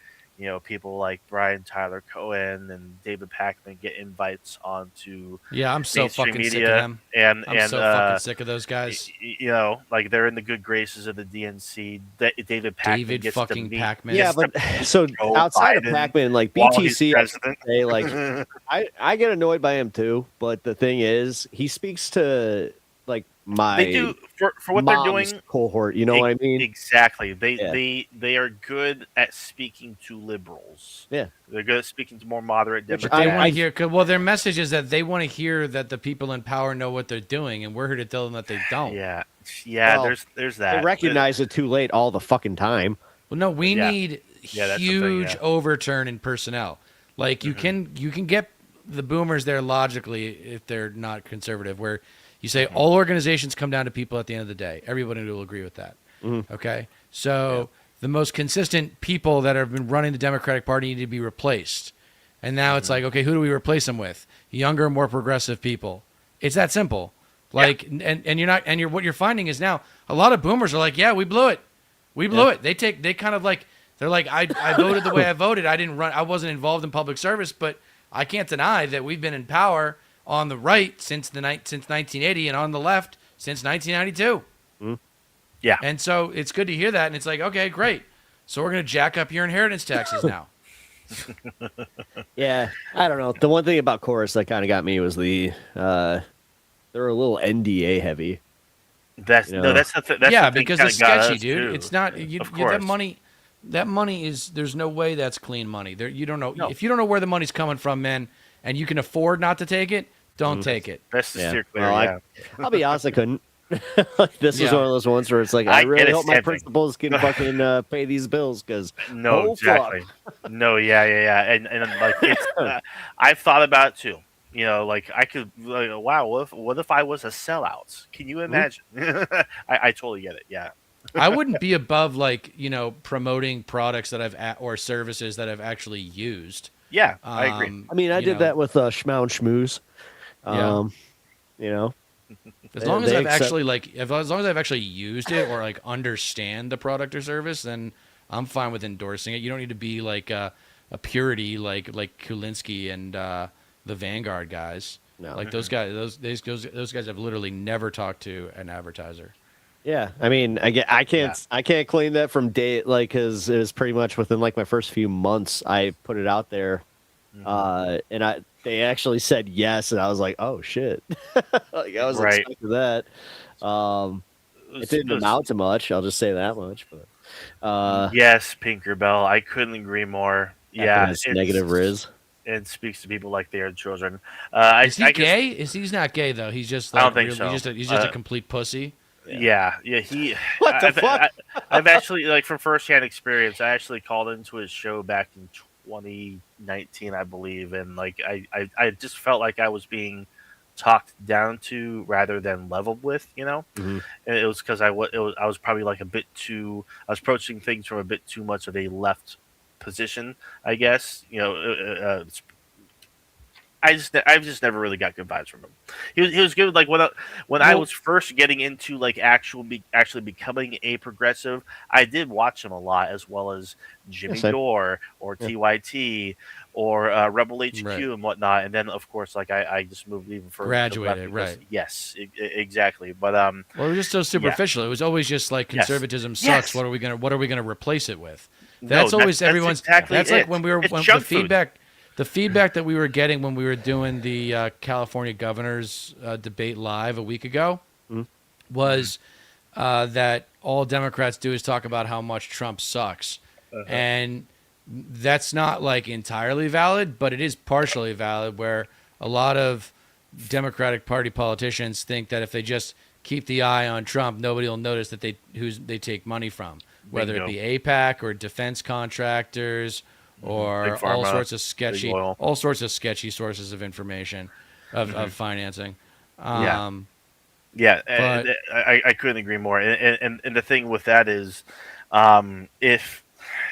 people like Brian Tyler Cohen and David Pakman get invites onto Yeah, I'm so mainstream fucking sick of media, them. and I'm so fucking sick of those guys. like they're in the good graces of the DNC. David Pakman David gets fucking to meet Pakman. Yeah, but so Joe outside of Biden Pac-Man, like while he's BTC, president. say, like I get annoyed by him too. But the thing is, he speaks to like my They do for what they're mom's doing. cohort. You know what I mean? Exactly. Yeah. They are good at speaking to liberals. Yeah. They're good at speaking to more moderate Which They Democrats. want to hear. Well, their message is that they want to hear that the people in power know what they're doing, and we're here to tell them that they don't. Yeah. Well, There's They that. recognize it too late all the fucking time. Well, no, we Yeah. need Yeah, that's the thing, huge yeah. overturn in personnel. Like you can get the boomers there logically if they're not conservative, where you say all organizations come down to people at the end of the day. Everybody will agree with that. Okay, so the most consistent people that have been running the Democratic Party need to be replaced. And now it's like, okay, who do we replace them with? Younger, more progressive people. It's that simple. Like, and you're not, and you're what you're finding is now a lot of boomers are like, yeah, we blew it. We blew it. They kind of like, they're like, I voted the way I voted. I wasn't involved in public service, but I can't deny that we've been in power on the right since 1980 and on the left since 1992. Yeah. And so it's good to hear that. And it's like, okay, great. So we're going to jack up your inheritance taxes now. Yeah, I don't know. The one thing about Chorus that kind of got me was they're a little NDA heavy. That's You know? that's the that's Yeah, the thing because kinda it's got sketchy, us, dude. too. It's not Of that course. money. That money is. There's no way that's clean money. There, you don't know No. if you don't know where the money's coming from, man, and you can afford not to take it. Don't take it. That's the Yeah. steer clear. Well, Yeah. I'll be honest, I couldn't. Like, this is Yeah. one of those ones where it's like, I I really get hope it's my tempting. principals can fucking pay these bills because No, exactly. No, yeah, and like it's. I've thought about it too. You know, like I could. Like, wow, what if I was a sellout? Can you imagine? I totally get it. Yeah. I wouldn't be above like promoting products that or services that I've actually used. Yeah, I agree. I mean, I you did know, that with Schmau and Schmooze. Yeah. You know, As long as they I've accept- actually as long as I've actually used it or like understand the product or service, then I'm fine with endorsing it. You don't need to be like a purity like Kulinski and the Vanguard guys. No. Like those guys, those guys have literally never talked to an advertiser. Yeah, I mean, I can't claim that from day like because it was pretty much within like my first few months I put it out there, and they actually said yes, and I was like, oh shit, like I was Right. expecting that. It didn't amount to much. I'll just say that much, but Yes, Pinkerbell. I couldn't agree more. Yeah, it's negative riz. It speaks to people like they are children. Is he gay? He's not gay though. He's just like I don't think so. He's just a complete pussy. Yeah. He. What the I've, fuck? I've actually like from firsthand experience. I actually called into his show back in 2019, I believe, and like I just felt like I was being talked down to rather than leveled with, Mhm. And it was because I was probably like a bit too. I was approaching things from a bit too much of a left position, I guess. I've just never really got good vibes from him. He was good like when I was first getting into like actually becoming a progressive. I did watch him a lot, as well as Jimmy Yes, Dore or TYT or Rebel HQ Right. and whatnot. And then of course like I just moved even further. to the left Graduated, because- right. Yes, exactly. But Well, it was just so superficial. It was always just like Yes. conservatism sucks. Yes. What are we gonna replace it with? No, That's always everyone's. exactly That's like it. when we were It's when junk food. the feedback that we were getting when we were doing the California governor's debate live a week ago was that all Democrats do is talk about how much Trump sucks, and that's not like entirely valid, but it is partially valid. Where a lot of Democratic Party politicians think that if they just keep the eye on Trump, nobody will notice that they take money from, whether it Bingo. be APAC or defense contractors or Big all pharma, sorts of sketchy, big oil. all sorts of sketchy sources of information of financing. Yeah. Yeah, But- I couldn't agree more. And the thing with that is, if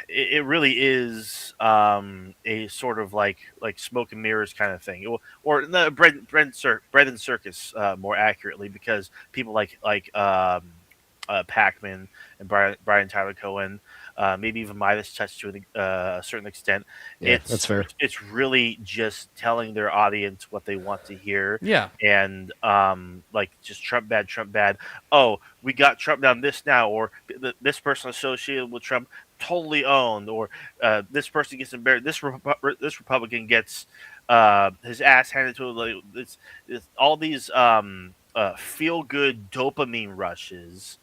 it really is a sort of like smoke and mirrors kind of thing, or no, bread and circus more accurately, because people like Pac-Man and Brian Tyler Cohen, maybe even Midas Touch to a certain extent. Yeah, that's fair. It's really just telling their audience what they want to hear. Yeah. And like just Trump bad. Oh, we got Trump down this now, or this person associated with Trump totally owned, or this person gets embarrassed. This Republican gets his ass handed to him. Like, it's all these feel good dopamine rushes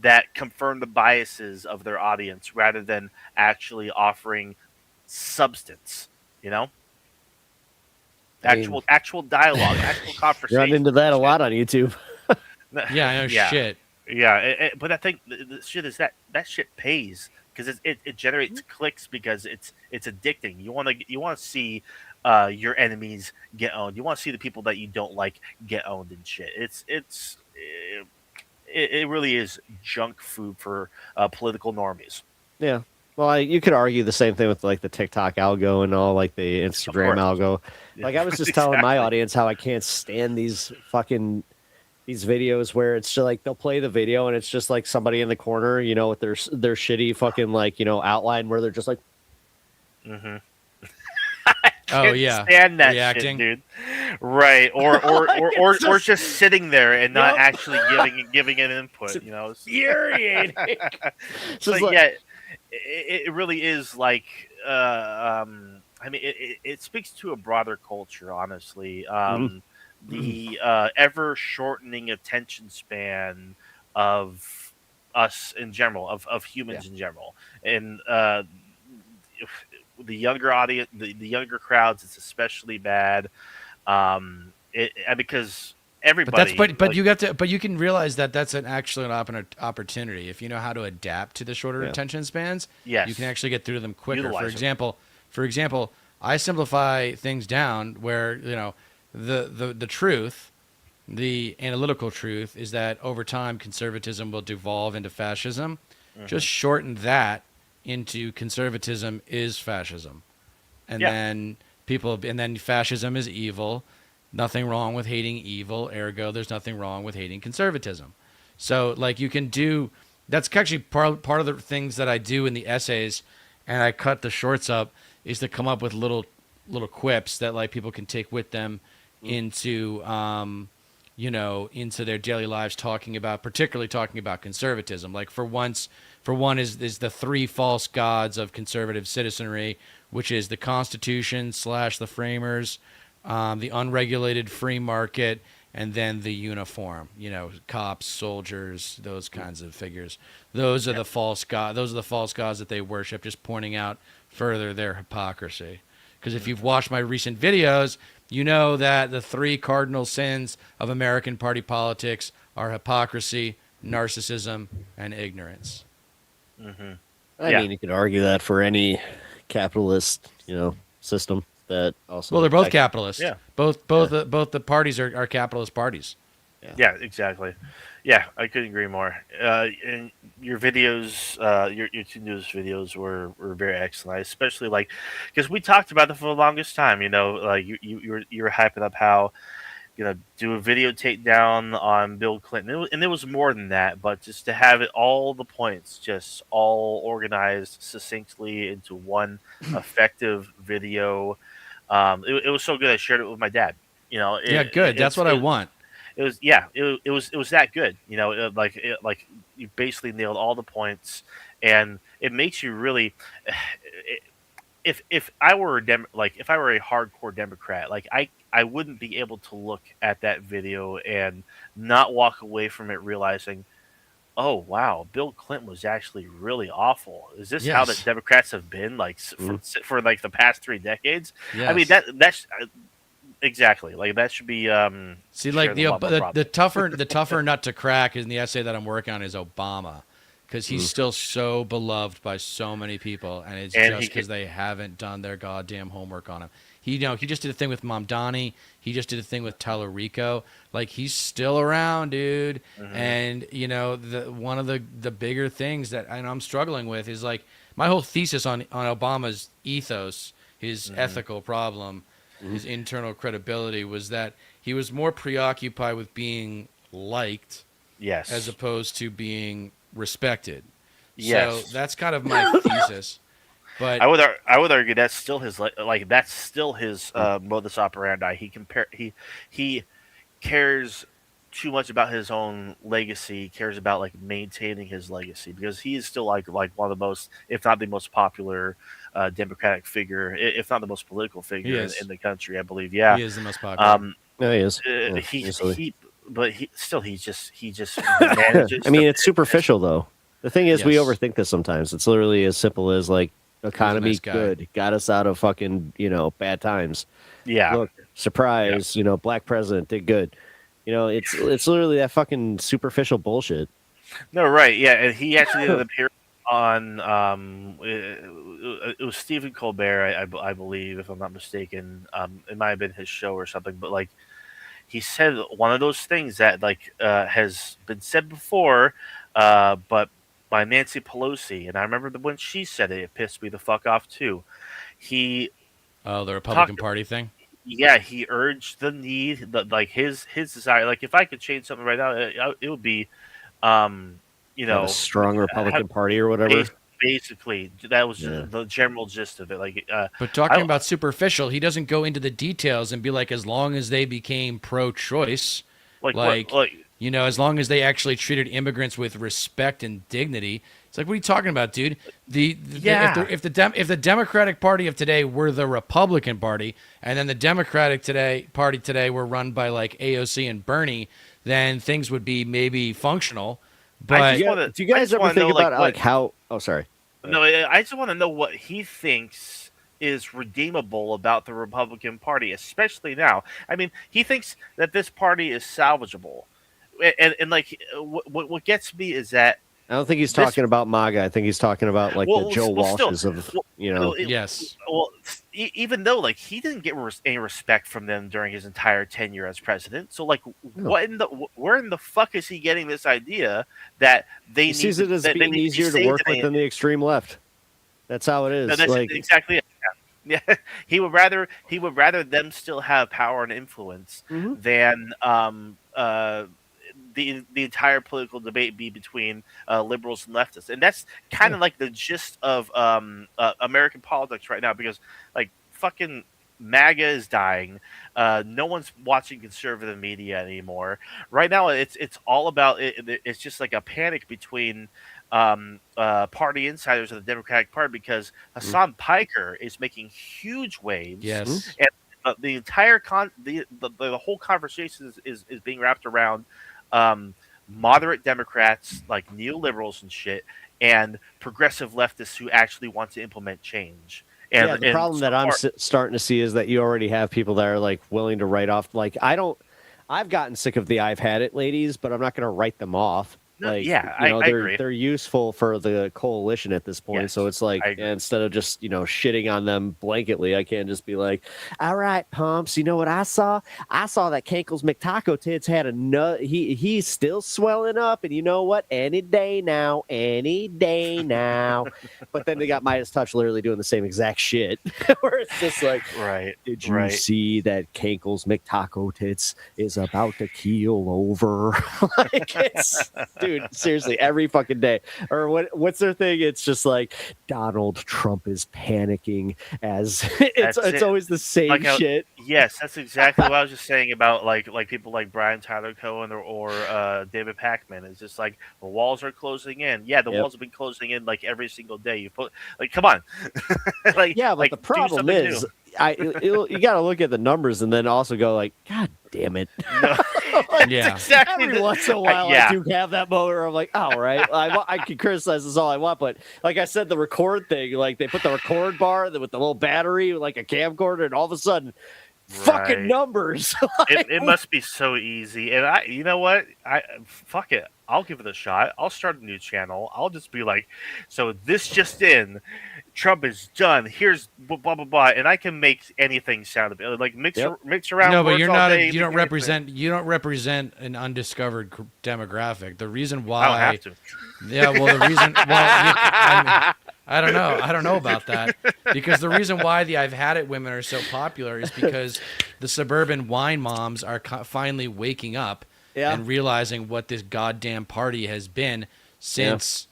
that confirm the biases of their audience rather than actually offering substance. Actual dialogue, actual conversation. Run into that a lot on YouTube. Yeah, I know shit. Yeah, but I think the shit is that shit pays because it generates clicks because it's addicting. You want to see your enemies get owned. You want to see the people that you don't like get owned and shit. It really is junk food for political normies. Yeah, Well, you could argue the same thing with like the TikTok algo and all, like the Of Instagram course. algo. Yeah, Like I was just telling my exactly. audience how I can't stand these videos where it's just like they'll play the video and it's just like somebody in the corner, with their shitty fucking like outline where they're just like, Hmm. Oh Can't yeah, stand that shit, reacting. dude. Right, like it's or just, just sitting there and not yep, actually giving an it's input. infuriating. It's It's just like, like, yeah, it really is like. I mean, it speaks to a broader culture, honestly. mm, The ever shortening attention span of us in general, of yeah, humans in general, and the younger audience, the younger crowds, it's especially bad. Because But that's everybody, but like, you got to but you can realize that that's an actually opportunity if you know how to adapt to the shorter yeah, attention spans. You can yes, actually get through them quicker. utilize them. For example, I simplify things down where the truth, the analytical truth is that over time conservatism will devolve into fascism. Hmm. Just shorten that into conservatism is fascism, and Yeah, then fascism is evil. Nothing wrong with hating evil, ergo there's nothing wrong with hating conservatism. So like you can do that's actually part of the things that I do in the essays, and I cut the shorts up, is to come up with little quips that like people can take with them mm, into into their daily lives, particularly talking about conservatism. Like for one is the three false gods of conservative citizenry, which is the Constitution slash the framers, the unregulated free market, and then the uniform. Cops, soldiers, those kinds of figures. Those are yeah. the false god. Those are the false gods that they worship. Just pointing out further their hypocrisy. Because if you've Hmm. watched my recent videos, you know that the three cardinal sins of American party politics are hypocrisy, narcissism, and ignorance. Hmm. I Yeah, mean, you could argue that for any capitalist, system that Well, also they're both affects. capitalist. yeah. Yeah, Both the parties are capitalist parties. yeah. Yeah, exactly. Yeah, I couldn't agree more. And your videos, your two news videos were very excellent. I especially like because we talked about it for the longest time. Like you were hyping up how do a video takedown on Bill Clinton, and it was more than that. But just to have it all the points just all organized succinctly into one effective video, it was so good. I shared it with my dad. Yeah, good. That's what I want. It was yeah it was that good, like you basically nailed all the points, and it makes you really if I were if I were a hardcore Democrat, like I wouldn't be able to look at that video and not walk away from it realizing, oh wow, Bill Clinton was actually really awful. Is this how the Yes. Democrats have been like Mm. for like the past 3 decades? I mean, Yes. that's exactly, like, that should be See, like shared a lot more the broadly. tougher nut to crack in the essay that I'm working on is Obama, because he's Mm. still so beloved by so many people, and it's And just he because they haven't done their goddamn homework on him. He just did a thing with Mamdani. He just did a thing with Tallarico. Like he's still around, dude. Mhm. And the one of the bigger things that I'm struggling with is like my whole thesis on Obama's ethos, his Mhm. ethical problem, Mm. his internal credibility was that he was more preoccupied with being liked as Yes. opposed to being respected. So Yes. that's kind of my thesis. But I would argue that's still his that's still his Mm. modus operandi. He cares too much about his own legacy. He cares about like maintaining his legacy because he is still like one of the most, if not the most popular Democratic figure, if not the most political he figure in is the country. I believe. Yeah. he is the most popular. Um. Yeah, he is. uh, Yeah, he easily. he. But he just manages I to mean, it's superficial though. The thing is, we Yes, overthink this sometimes. It's literally as simple as like he was a nice economy guy. good, got us out of fucking bad times. yeah. Look, Yeah. surprise, black president did good. It's literally that fucking superficial bullshit. No, right, yeah, and he actually did an appearance on it was Stephen Colbert, I believe, if I'm not mistaken. It might have been his show or something, but like he said one of those things that like has been said before, but by Nancy Pelosi, and I remember when she said it, it pissed me the fuck off too. He Oh, the Republican talked, Party thing. yeah, he urged the need, like his desire. Like if I could change something right now, it would be, um, you Have a know, strong have, Republican Party or whatever. basically that was Yeah. the general gist of it. Like, But I talking about superficial, he doesn't go into the details and be like, as long as they became pro-choice, like what like, like as long as they actually treated immigrants with respect and dignity. It's like, what are you talking about, dude? Yeah. If the Democratic Party of today were the Republican Party, and then the Democratic Party today were run by like AOC and Bernie, then things would be maybe functional. I But just wanna Do you I guys just ever wanna think know like about what like how? Oh, sorry. no, I just want to know what he thinks is redeemable about the Republican Party, especially now. I mean, he thinks that this party is salvageable, and like what gets me is that I don't think he's this talking about MAGA. I think he's talking about like the Joe still, Walshes of well, you know. yes, well, even though like he didn't get any respect from them during his entire tenure as president, so like No. where in the fuck is he getting this idea that they He need sees to, it as that they being need easier to saved work in with a- than the extreme left. That's how it No, is. that's Like, exactly it. Yeah, he would rather them still have power and influence Mhm. than the entire political debate be between liberals and leftists, and that's kind of like the gist of American politics right now because like fucking MAGA is dying. No one's watching conservative media anymore. Right now, it's all about it. It's just like a panic between party insiders of the Democratic Party because Hassan Piker is making huge waves, yes. and the entire the whole conversation is being wrapped around moderate Democrats like neoliberals and shit, and progressive leftists who actually want to implement change. And, yeah, the problem that I'm starting to see is that you already have people that are like willing to write off. Like, I've gotten sick of the "I've had it" ladies, but I'm not going to write them off. No, Like, yeah, you know, I agree. they're useful for the coalition at this point. Yes, So it's like, I agree. instead of just, shitting on them blanketly, I can't just be like, all right, pumps, you know what I saw? I saw that Kankles McTaco Tits had a nut. He's still swelling up. And you know what? Any day now. But then they got Midas Touch literally doing the same exact shit. Where it's just like, Right. did you right. see that Kankles McTaco Tits is about to keel over? Like, dude, seriously, every fucking day. Or what's their thing? It's just like Donald Trump is panicking as it's always the same Like shit. Yes, that's exactly what I was just saying about like people like Brian Tyler Cohen or David Pacman. It's just like the walls are closing in. Yeah, the walls have been closing in like every single day. You put like, come on, like Yeah, but like, the do problem something is, you got to look at the numbers and then also go like, God damn it. new. No. Yeah. Exactly. Every once in a while, yeah. I do have that moment where I'm like, all right, I can criticize this all I want, but like I said, the record thing, like they put the record bar with the little battery, like a camcorder, and all of a sudden, fucking Right. numbers. It must be so easy. And you know what? Fuck it. I'll give it a shot. I'll start a new channel. I'll just be like, so this just in, Trump is done. Here's blah blah blah, and I can make anything sound a bit like mix around. No, but words you're all not. day, You don't make anything. represent an undiscovered demographic. The reason why. I don't have to. Yeah, well, the reason. Well, I don't know. I don't know about that because the reason why the "I've had it" women are so popular is because the suburban wine moms are finally waking up and realizing what this goddamn party has been since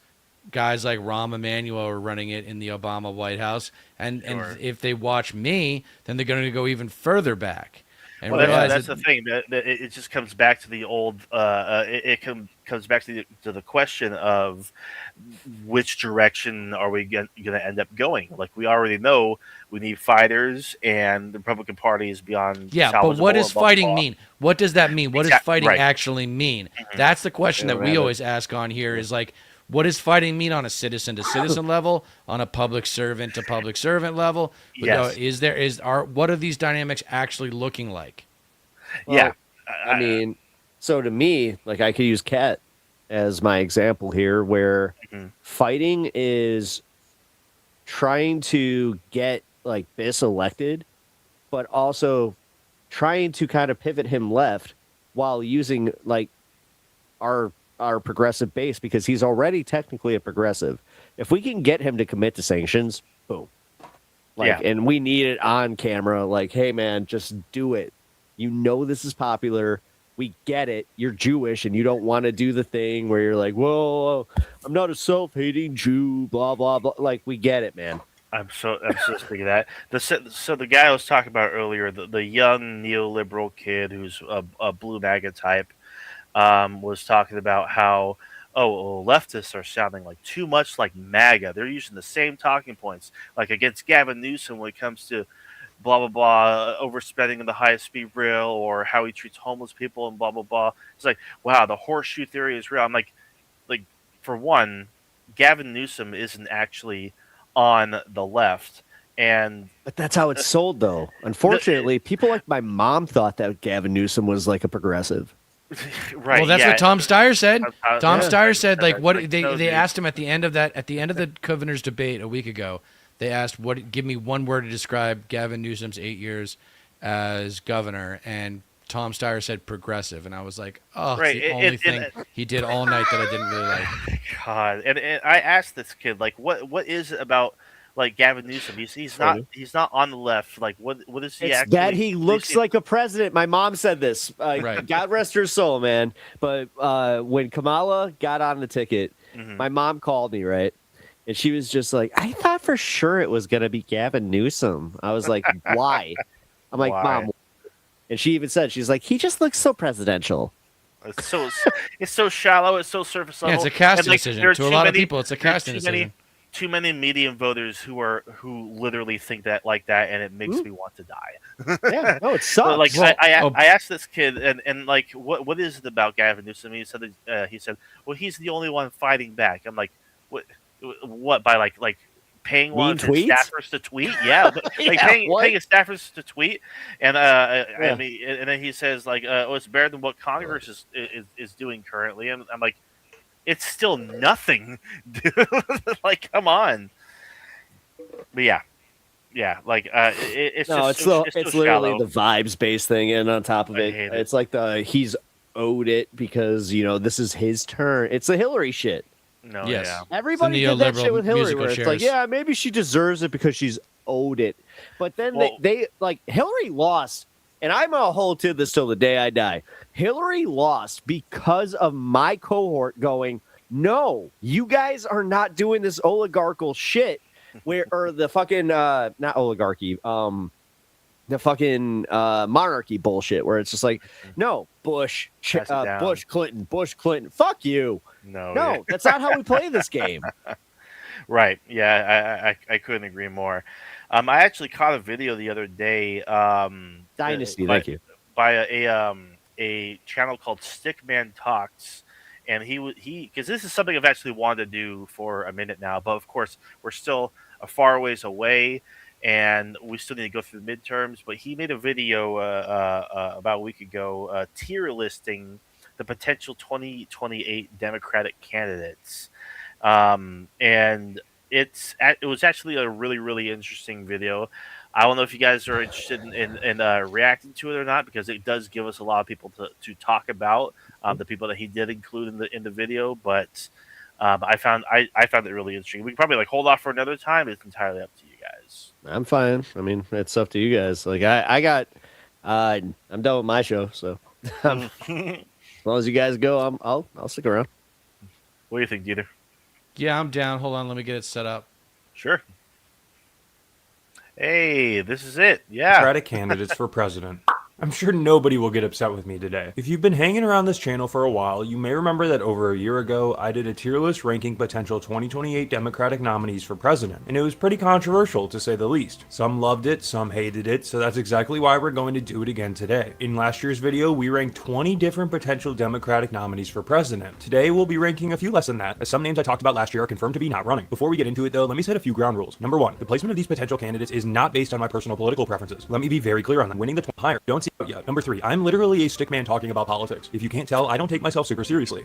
guys like Rahm Emanuel were running it in the Obama White House. And if they watch me, then they're going to go even further back. And Well, realize that's the thing. That it just comes back to the old. It comes back to the question of which direction are we going to end up going? Like we already know, we need fighters, and the Republican Party is beyond. Yeah, but what does salvageable, blah, fighting blah, blah. mean? What does that mean? What does fighting right. actually mean? Mhm. That's the question Yeah, that we always ask on here is like, what does fighting mean on a citizen to citizen level, on a public servant to public servant level? Yes. What are these dynamics actually looking like? Well, Yeah, I mean, so to me, like I could use Kat as my example here, where fighting is trying to get like Biss elected, but also trying to kind of pivot him left while using like our our progressive base because he's already technically a progressive. If we can get him to commit to sanctions, boom. And we need it on camera. Like, hey, man, just do it. You know this is popular. We get it. You're Jewish, and you don't want to do the thing where you're like, "Whoa, I'm not a self-hating Jew." Blah blah blah. Like, we get it, man. I'm so sick of that. So the guy I was talking about earlier, the young neoliberal kid who's a blue MAGA type, was talking about how leftists are sounding like too much like MAGA. They're using the same talking points, like against Gavin Newsom when it comes to blah blah blah, overspending in the highest speed rail, or how he treats homeless people and blah blah blah. It's like, wow, the horseshoe theory is real. I'm like for one, Gavin Newsom isn't actually on the left, but that's how it's sold, though. Unfortunately, people like my mom thought that Gavin Newsom was like a progressive. Right. Well, that's what Tom Steyer said. Tom Steyer said, like, what like, they asked him at the end of the governor's debate a week ago. They asked, give me one word to describe Gavin Newsom's 8 years as governor, and Tom Steyer said progressive, and I was like, oh, right. It's the only thing he did all night that I didn't really like. God, and I asked this kid, like, what is it about, like, Gavin Newsom? He's not on the left. Like, what is he? It's that he looks like a president. My mom said this. Right. God rest her soul, man. But when Kamala got on the ticket, my mom called me, right? And she was just like, I thought for sure it was going to be Gavin Newsom. I was like, why? I'm like, Mom. And she even said, she's like, he just looks so presidential. It's so shallow. It's so surface level. Yeah, it's a casting decision. To a lot of people, it's a casting decision. Too many medium voters who literally think that like that, and it makes me want to die. Yeah, no, it sucks. But, like, I asked this kid, and like, what is it about Gavin Newsom? He said, well, he's the only one fighting back. I'm like, what by like paying one of his staffers to tweet? Yeah, but, like, paying his staffers to tweet, and I mean, and then he says, like, it's better than what Congress is doing currently, and I'm like, it's still nothing, dude. Like, come on. But yeah, like, it's literally the vibes based thing, and on top of it's like he's owed it because this is his turn. It's the Hillary shit. No, yes. Yeah. Everybody did that shit with Hillary, where it's like, yeah, maybe she deserves it because she's owed it. But then they like, Hillary lost, and I'm gonna hold to this till the day I die. Hillary lost because of my cohort going, no, you guys are not doing this oligarchical shit, or the fucking not oligarchy, the fucking monarchy bullshit, where it's just like, no, Bush, Clinton, fuck you. No, that's not how we play this game. Right. Yeah, I couldn't agree more. I actually caught a video the other day. Dynasty, thank you. By a channel called Stickman Talks, and he because this is something I've actually wanted to do for a minute now, but of course we're still a far ways away, and we still need to go through the midterms. But he made a video about a week ago, tier listing the potential 2028 Democratic candidates, and it was actually a really, really interesting video. I don't know if you guys are interested in reacting to it or not, because it does give us a lot of people to talk about, the people that he did include in the video. But I found it really interesting. We can probably hold off for another time. It's entirely up to you guys. I'm fine. I mean, it's up to you guys. Like I'm done with my show, so as long as you guys go, I'll stick around. What do you think, Deter? Yeah, I'm down. Hold on, let me get it set up. Sure. Hey, this is it. Yeah. Democratic candidates for president. I'm sure nobody will get upset with me today. If you've been hanging around this channel for a while, you may remember that over a year ago, I did a tier list ranking potential 2028 Democratic nominees for president, and it was pretty controversial to say the least. Some loved it, some hated it, so that's exactly why we're going to do it again today. In last year's video, we ranked 20 different potential Democratic nominees for president. Today, we'll be ranking a few less than that, as some names I talked about last year are confirmed to be not running. Before we get into it though, let me set a few ground rules. Number one, the placement of these potential candidates is not based on my personal political preferences. Let me be very clear on that. Winning the higher, don't see it yet. Number three, I'm literally a stickman talking about politics. If you can't tell, I don't take myself super seriously.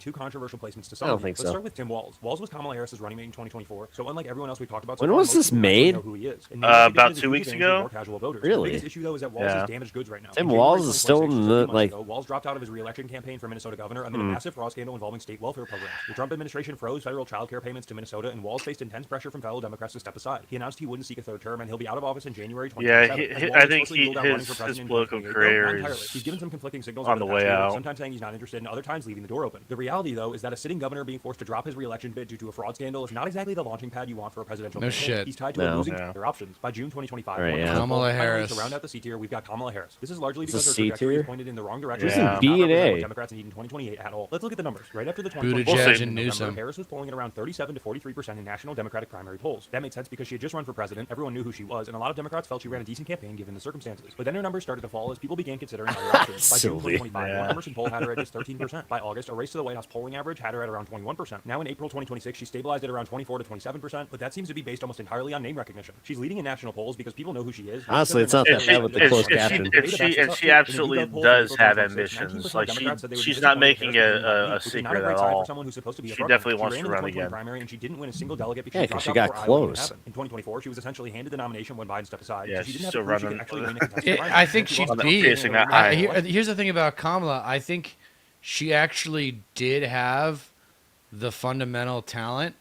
two controversial placements to I some don't of you. think Let's so. start with Tim Walz. Walz was Kamala Harris's running mate in 2024, so unlike everyone else we talked about so When far, was most this people actually made? know who he is. And About is a 2 huge weeks advantage with ago. more casual voters. Really? The biggest issue, though, is that Walz Yeah. is damaged goods right now. Tim In Walz January is still 2026, in just the, a few months like- ago, Walz dropped out of his re-election campaign for Minnesota governor amid a massive fraud scandal involving state welfare programs. The Trump administration froze federal child care payments to Minnesota, and Walz faced intense pressure from fellow Democrats to step aside. He announced he wouldn't seek a third term, and he'll be out of office in January 2027. Yeah, As Walz I think explicitly ruled out running for his president in political 2028, though, career not entirely. is He's given some conflicting signals on over the past way year, out. sometimes saying he's not interested, and other times leaving the door open. The reality, though, is that a sitting governor being forced to drop his re-election bid due to a fraud scandal is not exactly the launching pad you want for a presidential campaign. shit. He's tied to a losing their options. By June 2025, Kamala Harris. To round out the C tier, we've got Kamala Harris. This is largely It's because a her C trajectory tier? is pointed in the wrong direction. She's in Not B and represent A. what Democrats need in 2028 at all. Let's look at the numbers. Right after the Buttigieg 2024 and Newsom. Harris was polling at around 37 to 43% in national Democratic primary polls. That made sense because she had just run for president, everyone knew who she was, and a lot of Democrats felt she ran a decent campaign given the circumstances. But then her numbers started to fall as people began considering other options. By June 2025, one Emerson poll had her at just 13%. By August, a race to the White House polling average had her at around 21%. Now in April 2026, she stabilized at around 24 to 27%, but that seems to be based almost entirely on name recognition. She's leading in national polls because people know who she is. Honestly, it's not that bad with the closed caption. And she absolutely does have ambitions. Like she's not making a secret at all. She definitely wants to run again. And she didn't win a single delegate Yeah, because she got close. In 2024, she was essentially handed the nomination when Biden stepped aside. Yeah, she didn't she's have still to prove she running. could actually win a contested primary. I think she'd be. Facing that high. Here's the thing about Kamala. I think she actually did have the fundamental talent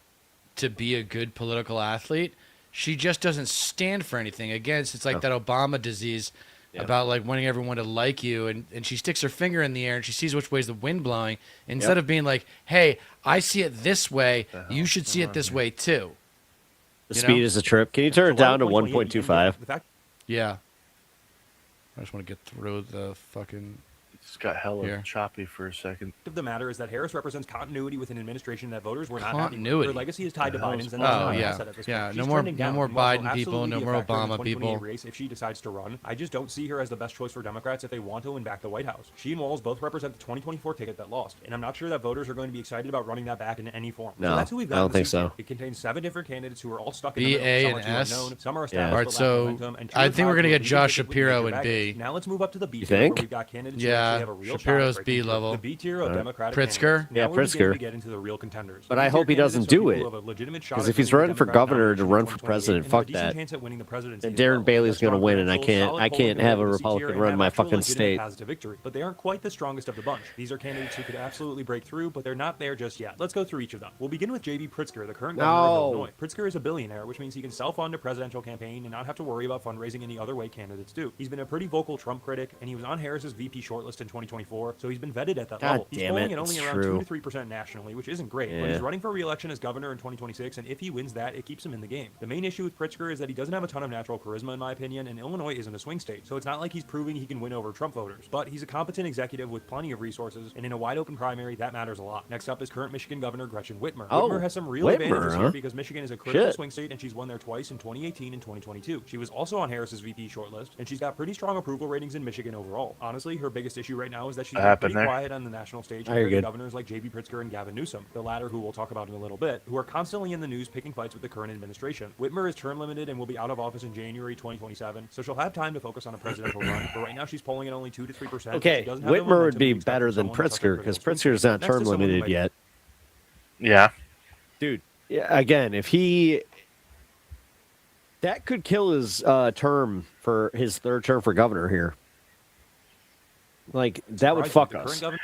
to be a good political athlete. She just doesn't stand for anything. Again, it's like that Obama disease about like wanting everyone to like you, and she sticks her finger in the air and she sees which way's the wind blowing. Instead of being like, hey, I see it this way, you should see it this way too. The speed is a trip. Can you turn it down to 1.25? Yeah. I just want to get through the fucking... It's got hella Here. choppy for a second. Of the matter is that Harris represents continuity with an administration that voters were not Continuity? happy with. Her legacy is tied to Biden's, and Oh, that's not an yeah. asset at this Yeah, point. no She's more- trending no down, more and while she'll Biden people, absolutely no be a more factor in the Obama 2028 people. race if she decides to run. I just don't see her as the best choice for Democrats if they want to win back the White House. She and Walz both represent the 2024 ticket that lost, and I'm not sure that voters are going to be excited about running that back in any form. No, so that's who we've got. I don't in the think seat. so. It contains 7 different candidates who are all stuck in B, the middle. A, Some and are too S? unknown, some are Yeah. established. All right, but lack so momentum, and two I are think we're tied gonna for get Josh leadership with Shapiro major in baggage. B. Now let's move up to the B You tier, where think? we've got candidates who Yeah, actually have a real Shapiro's shot at B breaking through. level. The B tier of Democratic Pritzker? candidates. Yeah, Now we begin Pritzker. to get into the real contenders. But The I B-tier hope he doesn't candidates are do people it. who have a legitimate shot 'Cause at if he's winning the running for Democratic governor to nomination in run for 2028 president, and fuck have a decent that. chance at winning the presidency And as well. Darren Bailey's They've got gonna win, strong and I credentials, can't solid have a polling Republican ability, run and my actual fucking legitimate state. paths to victory. But they aren't quite the strongest of the bunch. These are candidates who could absolutely break through, but they're not there just yet. Let's go through each of them. We'll begin with J.B. Pritzker, the current governor of Illinois. Pritzker is a billionaire, which means he can self-fund a presidential campaign and not have to worry about fundraising any other way candidates do. He's been a pretty vocal Trump critic, and he was on Harris's VP shortlist in 2024, so he's been vetted at that God level. He's damn polling it, at only it's around true. 2 to 3% nationally, which isn't great, but Yeah. he's running for re-election as governor in 2026, and if he wins that, it keeps him in the game. The main issue with Pritzker is that he doesn't have a ton of natural charisma, in my opinion, and Illinois isn't a swing state, so it's not like he's proving he can win over Trump voters. But he's a competent executive with plenty of resources, and in a wide-open primary, that matters a lot. Next up is current Michigan Governor Gretchen Whitmer. Oh, Whitmer has some real Whitmer, advantages huh? here because Michigan is a critical Shit. swing state, and she's won there twice in 2018 and 2022. She was also on Harris's VP shortlist, and she's got pretty strong approval ratings in Michigan overall. Honestly, her biggest issue right now is that she's been happened pretty there? quiet on the national stage Oh, you're compared to good. governors like J.B. Pritzker and Gavin Newsom, the latter who we'll talk about in a little bit, who are constantly in the news picking fights with the current administration. Whitmer is term limited and will be out of office in January 2027, so she'll have time to focus on a presidential run, but right now she's polling at only 2 to 3%. Okay, She doesn't have the Whitmer would momentum be we expect better from than someone with such a Pritzker because critical swing Pritzker's state. not Next is term someone who limited might- yet. Yeah. Dude, yeah, again, if he... That could kill his term for his third term for governor here. Like, that would fuck The current us. governor-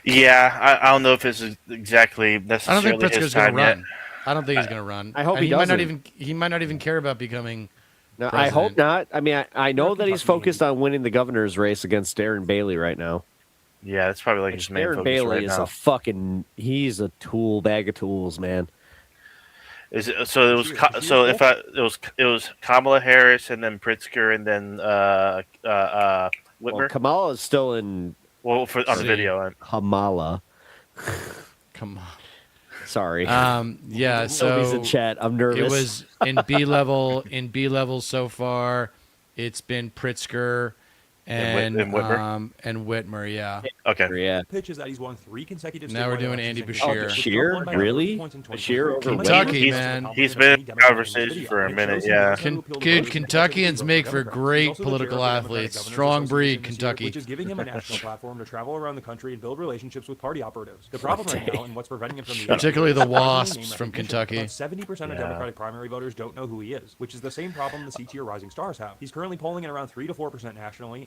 Yeah, I don't know if it's exactly I don't necessarily think his Pritzker's going time to yet. run. I don't think he's going to run. I hope And he might not doesn't. he might not even care about becoming No, I president. hope not. I mean, I know that he's Kentucky, focused on winning the governor's race against Darren Bailey right now. Yeah, that's probably like Which his main Darren focus Bailey right is now. a fucking... He's a bag of tools, man. Is it, so it was it was Kamala Harris and then Pritzker and then Well, Whitmer. Kamala is still in Well, for on the See. video. Kamala. Come Sorry. on. Yeah, Nobody's so in chat. I'm nervous. it was in B level so far. It's been Pritzker and Whitmer, yeah. Okay. Yeah. pitch is that he's won 3 consecutive Now we're statewide doing elections Andy in Bashir. Kentucky, Oh, with Bashir? Trump won by 30 Really? points in Bashir over 2024. Kentucky, He's- man. he's been in conversation for a minute, yeah. Dude, Kentuckians make for great political athletes. Strong breed, Kentucky. Which is giving him a national platform to travel around the country and build relationships with party operatives. The problem right now, and what's preventing him from the Particularly the is name wasps from recognition. Kentucky. About 70% of Yeah. Democratic primary voters don't know who he is, which is the same problem the C-tier rising stars have. He's currently polling at around 3 to 4% nationally,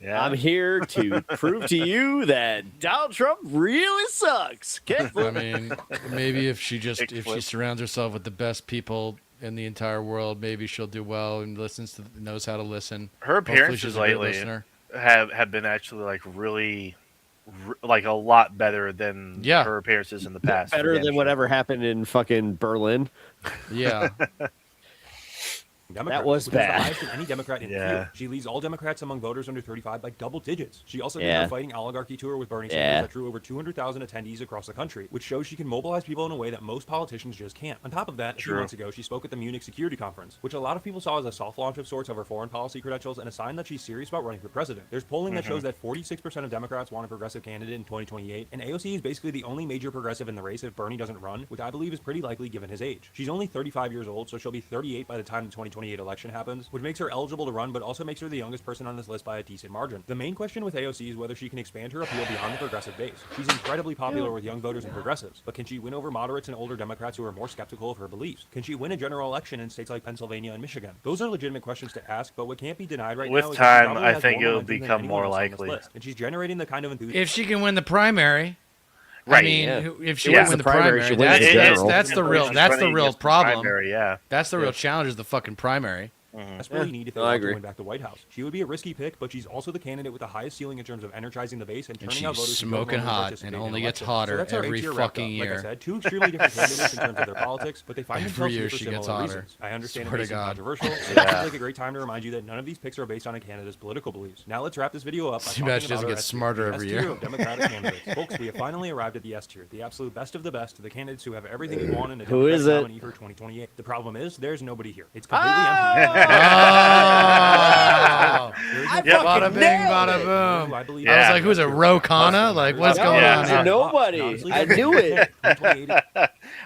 Yeah. I'm here to prove to you that Donald Trump really sucks. I mean, maybe if she Kickflip. surrounds herself with the best people in the entire world, maybe she'll do well and knows how to listen. Her Hopefully appearances she's a good lately listener. have been actually like really like a lot better than Yeah. her appearances in the past. for Better damn than sure. whatever happened in fucking Berlin. Yeah. Democrats, was which is the bad. highest of any Democrat in the Yeah. field. She leads all Democrats among voters under 35 by double digits. She also did Yeah. her fighting oligarchy tour with Bernie Yeah. Sanders that drew over 200,000 attendees across the country, which shows she can mobilize people in a way that most politicians just can't. On top of that, a few True. months ago, she spoke at the Munich Security Conference, which a lot of people saw as a soft launch of sorts of her foreign policy credentials and a sign that she's serious about running for president. There's polling that shows that 46% of Democrats want a progressive candidate in 2028, and AOC is basically the only major progressive in the race if Bernie doesn't run, which I believe is pretty likely given his age. She's only 35 years old, so she'll be 38 by the time the 2028 election happens, which makes her eligible to run, but also makes her the youngest person on this list by a decent margin. The main question with AOC is whether she can expand her appeal beyond the progressive base. She's incredibly popular with young voters and progressives, but can she win over moderates and older Democrats who are more skeptical of her beliefs? Can she win a general election in states like Pennsylvania and Michigan? Those are legitimate questions to ask, but what can't be denied right With now is time, that she probably I has think more it'll momentum than become anyone more else on this likely. list, and she's generating the kind of enthusiasm. If she can win the primary, I Right, mean, yeah. if she Yeah. can win the primary, she wins the general. that's the real She's that's the running real against the problem. primary, yeah. That's the real challenge is the fucking primary. That's what you need if they No, I want to agree. win back the White House. She would be a risky pick, but she's also the candidate with the highest ceiling in terms of energizing the base and turning she's out voters who don't smoking normally hot participate and in only gets elections. hotter So that's our every eight-year wrap-up. fucking Like year. I said, two extremely different candidates in terms of their politics, but they find Every themselves year here for she similar gets hotter. reasons. I understand Swear it may to seem God. controversial, so Yeah. this seems like a great time to remind you that none of these picks are based on a candidate's political beliefs. Now let's wrap this video up by Too bad talking she doesn't about our get S tier, smarter the every S tier year. of Democratic candidates. Folks, we have finally arrived at the S tier, the absolute best of the best, the candidates who have everything you want in a Who is Democratic it? nominee for 2028. The problem is, there's nobody here. It's completely empty. Oh. Yep. Bada bing, bada Who boom. I believe I was Yeah. like, who's a Rokana? Like, what's No, going Yeah. on it's here? a nobody. Honestly, I knew it. 2028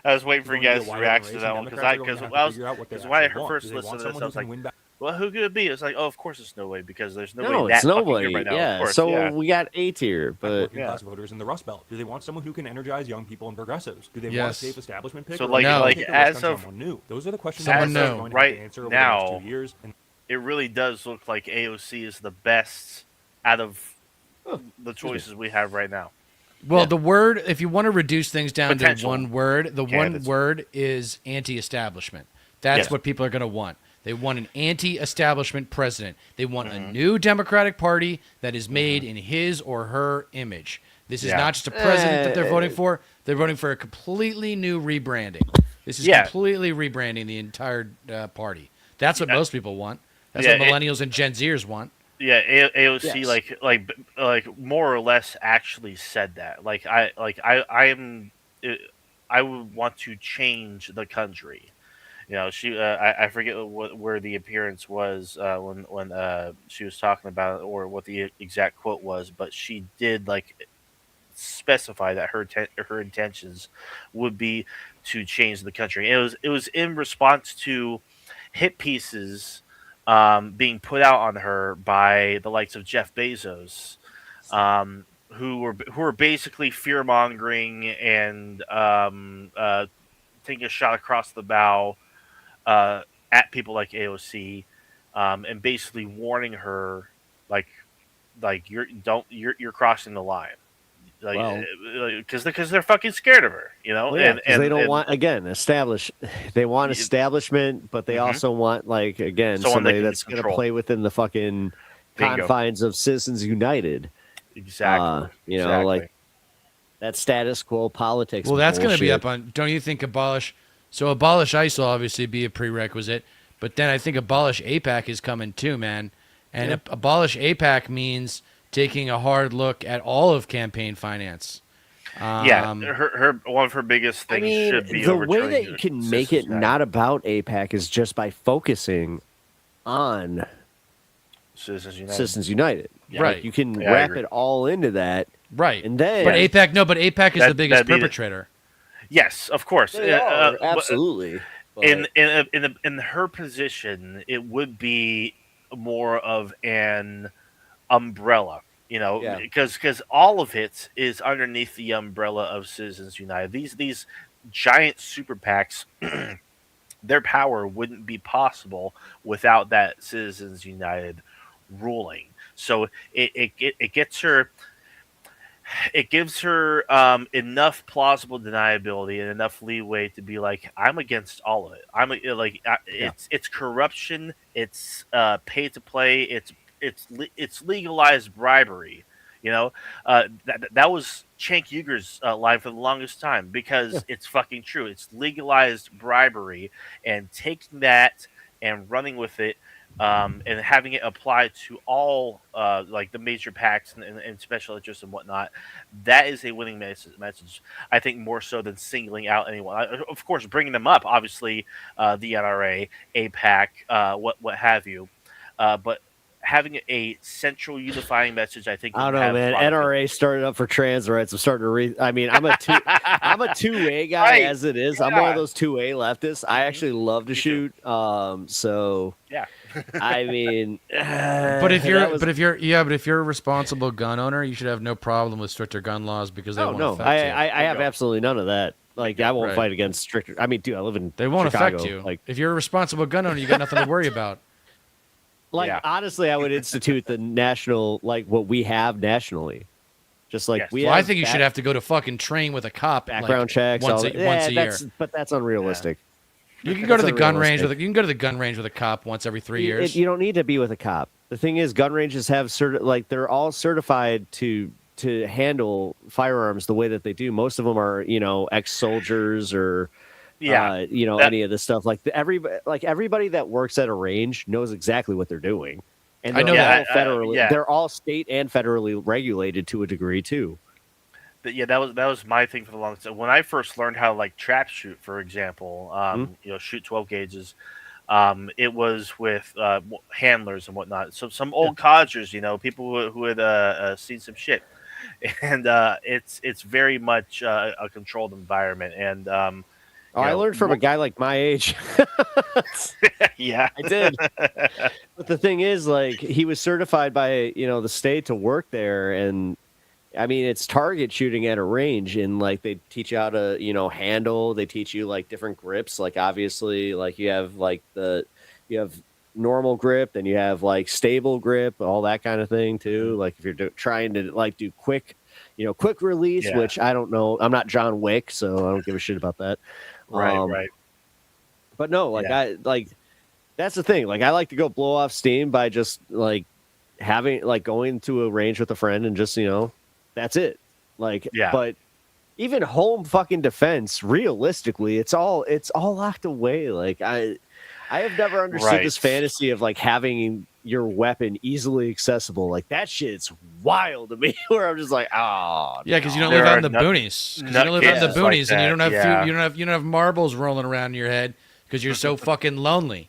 I was waiting for you going to guys be a to wide react open to race, that and one because Democrats are going to have to figure out what they when I actually want. first Do they listened want to this, I someone was who can like, win back? well, who could it be? It's like, oh, of course it's no way because there's No, nobody it's that fucking nobody. good right now. Yeah. Of course, So yeah. we got A tier, but Working class voters in the Rust Belt. Do they want someone who can energize young people and progressives? Do they want Yes. a safe establishment pick? So, or like- do they like, take a risk as on of- someone new? Those are the questions Someone that new. are going to have Right to answer over now, the next 2 years. And It really does look like AOC is the best out of the choices we have right now. Well, Yeah. the word, if you want to reduce things down to Potential one word, the one candidates. word is anti-establishment. That's Yes. what people are going to want. They want an anti-establishment president. They want Mm-hmm. a new Democratic Party that is made in his or her image. This is Yeah. not just a president that they're voting for. They're voting for a completely new rebranding. This is Yeah. completely rebranding the entire party. That's what Yeah. most people want. That's Yeah, what millennials and Gen Zers want. Yeah, AOC Yes. like more or less actually said that. I would want to change the country. You know, I forget where the appearance was when she was talking about it or what the exact quote was, but she did like specify that her intentions would be to change the country. It was in response to hit pieces being put out on her by the likes of Jeff Bezos, who were basically fear mongering and taking a shot across the bow at people like AOC, and basically warning her like you're crossing the line. Well- Because they're fucking scared of her, you know. well, yeah, 'cause they don't and- want They want Y- establishment, but they Mhm. also want Someone somebody they can that's going to control. play within the fucking Bingo. confines of Citizens United. exactly. You know, exactly. like that status quo politics. Well, that's going to be bullshit. up on. Don't you think abolish? So abolish ICE will obviously be a prerequisite, but then I think abolish APAC is coming too, man. And Yeah. abolish APAC means taking a hard look at all of campaign finance. Yeah, her one of her biggest I things mean, should be the way overturning that you can make it Citizens United. not about APAC is just by focusing on Citizens United. Citizens United. Right. Like, you can Yeah, I wrap agree. it all into that. Right. And then But APAC is That- the biggest that'd be the- perpetrator. Yes, of course. They are, absolutely. But- In her position, it would be more of an umbrella, you know, Yeah. because all of it is underneath the umbrella of Citizens United. These giant super PACs, their power wouldn't be possible without that Citizens United ruling. So it gets her. It gives her enough plausible deniability and enough leeway to be like, I'm against all of it. It's corruption. It's pay to play. It's legalized bribery. That was Cenk Uygur's line for the longest time because it's fucking true. It's legalized bribery, and taking that and running with it, and having it apply to all like the major PACs and special interests and whatnot. That is a winning message. I think more so than singling out anyone. Of course, bringing them up, obviously, the NRA, APAC, what have you, but having a central unifying message, I think. I don't know, man. NRA started up for trans rights. I'm starting to read. I mean, I'm a 2A guy Right. as it is. Yeah. I'm one of those 2A leftists. I actually love to shoot. So Yeah. I mean, But if you're a responsible gun owner, you should have no problem with stricter gun laws because they oh won't no, affect you. I have absolutely none of that. Like, I won't Right. fight against stricter. I mean, dude, I live in They won't Chicago. affect you. Like, If you're a responsible gun owner, you got nothing to worry about. Yeah. honestly, I would institute the national, like what we have nationally. Just like Yes. we Well, have I think you should have to go to fucking train with a cop background like, checks once all a, that. once a year. But that's unrealistic. You can go to the That's gun range unrealistic. you can go to the gun range with a cop once every 3 years. You don't need to be with a cop. The thing is, gun ranges have they're all certified to handle firearms the way that they do. Most of them are, ex-soldiers or Yeah. any of this stuff. Like everybody that works at a range knows exactly what they're doing. And I know they're that. all federally, Yeah. they're all state and federally regulated to a degree too. But that was my thing for the longest time. When I first learned how to like trap shoot, for example, shoot 12 gauges, it was with handlers and whatnot. So some old codgers, people who had seen some shit, and it's very much a controlled environment. And I learned from a guy like my age. yeah, I did. But the thing is, like, he was certified by, the state to work there. And I mean, it's target shooting at a range. And like, they teach you how to, handle. They teach you like different grips. Like, obviously, like you have you have normal grip, then you have like stable grip, all that kind of thing too. Like if you're trying to like do quick release, Yeah. which I don't know. I'm not John Wick, so I don't give a shit about that. right. But no, that's the thing. Like, I like to go blow off steam by just like going to a range with a friend and just, that's it. Like, Yeah. But even home fucking defense, realistically, it's all locked away. Like, I have never understood Right. this fantasy of like having your weapon easily accessible. Like, that shit's wild to me. Where I'm just like, oh, Yeah, because you don't There live out are in the boonies. Because you don't live out in the nutcases like boonies, and you don't that, have yeah. you don't have marbles rolling around in your head because you're so fucking lonely.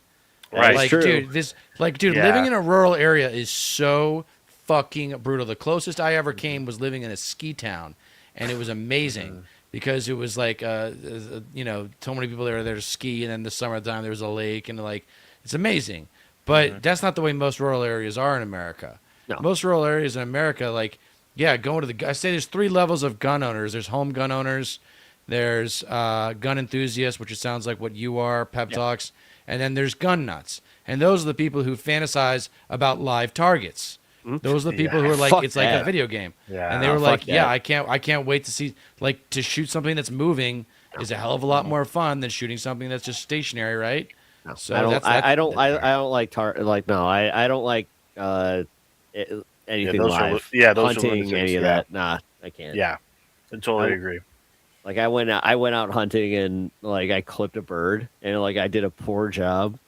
Right. Like, true. dude, Yeah. living in a rural area is so fucking brutal. The closest I ever came was living in a ski town, and it was amazing because it was like, so many people there to ski, and then the summertime there was a lake, and like, it's amazing. But that's not the way most rural areas are in America. No. Most rural areas in America, like, going to I say there's 3 levels of gun owners. There's home gun owners, there's gun enthusiasts, which it sounds like what you are, PepTalks, and then there's gun nuts. And those are the people who fantasize about live targets. Those are the people who are like, Fuck it's like that. a video game. Yeah. And they were fuck like, that. I can't wait to see, like, to shoot something that's moving is a hell of a lot more fun than shooting something that's just stationary, right? No, So I don't. that's- I don't. that's- I don't like I don't like anything those are- live. those are Hunting, lunatics, any of yeah. that. Nah, I can't. Yeah, I totally I- agree. Like, I went out hunting and like I clipped a bird and like I did a poor job.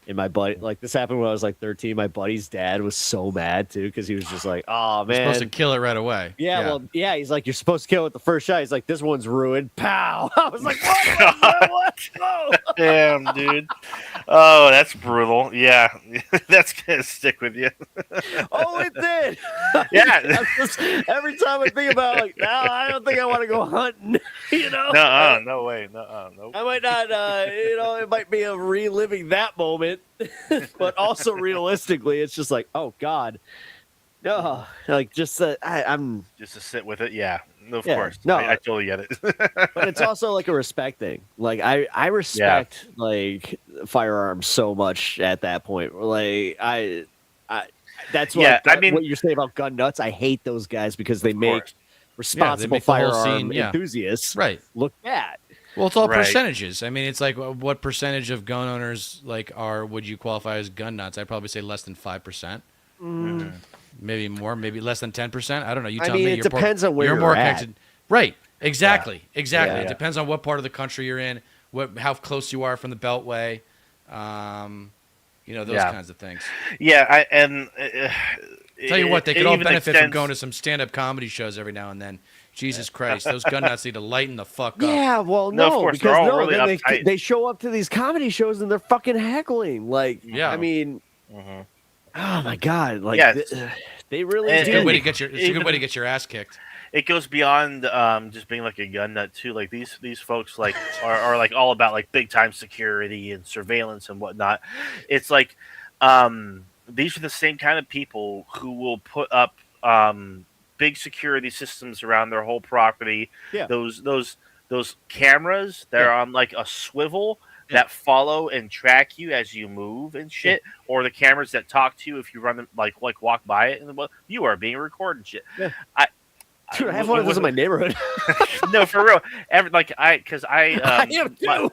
And my buddy, like, this happened when I was like 13. My buddy's dad was so mad too because he was just like, "Oh You're man, supposed to kill it right away. yeah." He's like, "You're supposed to kill it with the first shot." He's like, "This one's ruined." Pow! I was like, "What? No!" Damn, dude. Oh, that's brutal. Yeah, that's gonna stick with you. Oh, it did. Yeah. Every time I think about it, like, no, I don't think I want to go hunting. No way. Nope. I might not. It might be a reliving that moment, but also realistically, it's just like, oh God, no, like just I'm. Just to sit with it. Yeah, of Yeah, course. no. I totally get it. But it's also like a respect thing. Like I respect like firearms so much at that point. Like I that's what Yeah, I mean- what you say about gun nuts. I hate those guys because they make course. responsible make the whole firearm scene, yeah. enthusiasts Right. look bad. Well, it's all Right. percentages. I mean, it's like what percentage of gun owners would you qualify as gun nuts? I'd probably say less than 5%. maybe more, maybe less than 10%. I don't know. You I tell mean, me. it depends on where you're you're more at. connected. Right. Exactly. Exactly. Yeah. It depends on what part of the country you're in, how close you are from the Beltway. Those kinds of things. Yeah, Tell you what, they could all even benefit from extends- going to some stand-up comedy shows every now and then. Jesus Christ, those gun nuts need to lighten the fuck up. Yeah, well, No, of no, course, they're because all really then uptight. they show up to these comedy shows and they're fucking heckling. Like, Yeah. I mean, Mhm. oh my god, like Yeah, they really and- It's a good do. way to get your. It's a good even- way to get your ass kicked. It goes beyond just being like a gun nut too. Like these folks like are like all about like big time security and surveillance and whatnot. It's like these are the same kind of people who will put up big security systems around their whole property. Yeah. Those cameras that are on like a swivel that follow and track you as you move and shit, or the cameras that talk to you if you run them like walk by it and you are being recorded and shit. Yeah. Dude, I have one of those in my neighborhood. No, for real. I am too.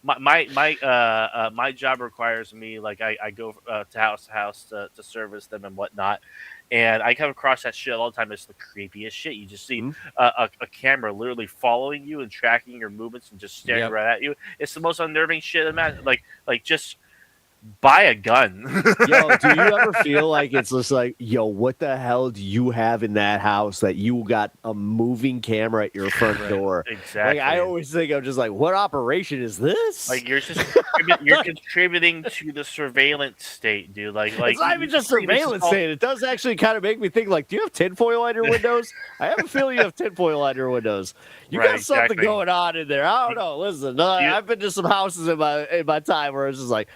My job requires me like I go to house to house to service them and whatnot, and I come across that shit all the time. It's the creepiest shit. You just see a camera literally following you and tracking your movements and just staring right at you. It's the most unnerving shit. Imagine like just buy a gun. Yo, do you ever feel like it's just like, yo, what the hell do you have in that house that you got a moving camera at your front door? Exactly. Like, I always think I'm just like, what operation is this? Like you're contributing to the surveillance state, dude. Like it's not even just surveillance state. It does actually kind of make me think, like, do you have tinfoil on your windows? I have a feeling you have tinfoil on your windows. You got something going on in there. I don't know. Listen, I've been to some houses in my time where it's just like,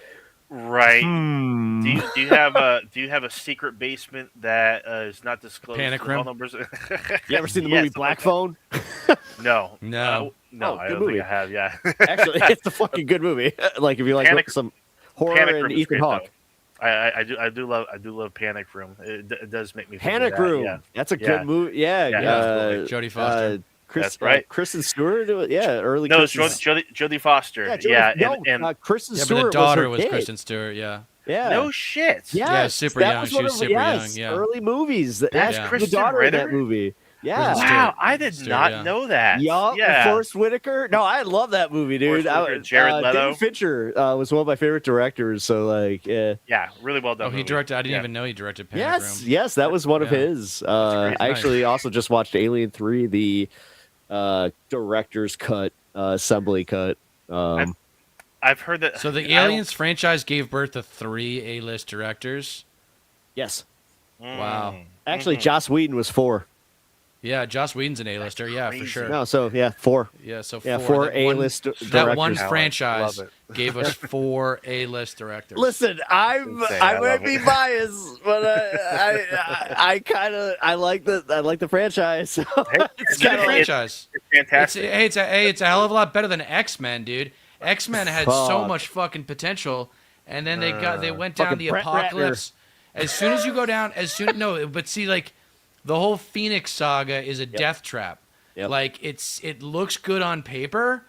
right. Do you have a secret basement that is not disclosed? Panic to all room? numbers? you ever seen the movie Black Phone? No. No. No, Oh, I good don't movie. think I have. Yeah. Actually, it's a fucking good movie. Like if you like some horror Panic and Room is Ethan great, Hawke. though. I do love Panic Room. It does make me think of Panic that, Room. Yeah. That's a Yeah. good movie. Yeah. Jodie Foster. That's right. Kristen Stewart. Early. No, it's Kristen... Jodie Foster. Kristen Yeah, Stewart. but the daughter was, was her kid. Kristen Stewart. Yeah. Yeah. No shit. Yes, Yeah, super that young. Was She one was of, super young, yeah. Early movies. That's That's the Kristen daughter in that Ritter? movie. Yeah. Kristen Wow, Stewart. I did Stewart, not yeah. know that. Yup, Yeah. Forrest Whitaker. No, I love that movie, dude. Forrest Whitaker, Jared Leto. David Fincher was one of my favorite directors. So, like, yeah. Yeah, really well done. Oh, he movie. directed. I didn't Yeah. even know he directed Panic Room. Yes, that was one of Yeah. his. crazy. I actually also just watched Alien 3, the director's cut, assembly cut. I've heard that. So the Aliens franchise gave birth to 3 A-list directors. Yes. Wow. Actually, Joss Whedon was 4. Yeah, Joss Whedon's an A-lister. Yeah, for crazy. sure. No, so, 4. Yeah, so Yeah, 4. 4 That one- A-list directors. That one Talent. franchise Love gave us 4 A-list directors. Listen, Insane. I I might love be it. biased, but I like the franchise. It's It's a good kinda- franchise. It's fantastic. It's a hell of a lot better than X-Men, dude. X-Men had so Fuck. much fucking potential, and then they went down Fucking the Brett apocalypse. As soon as you go down, but see, like the whole Phoenix saga is a death trap. Yep. Like it looks good on paper,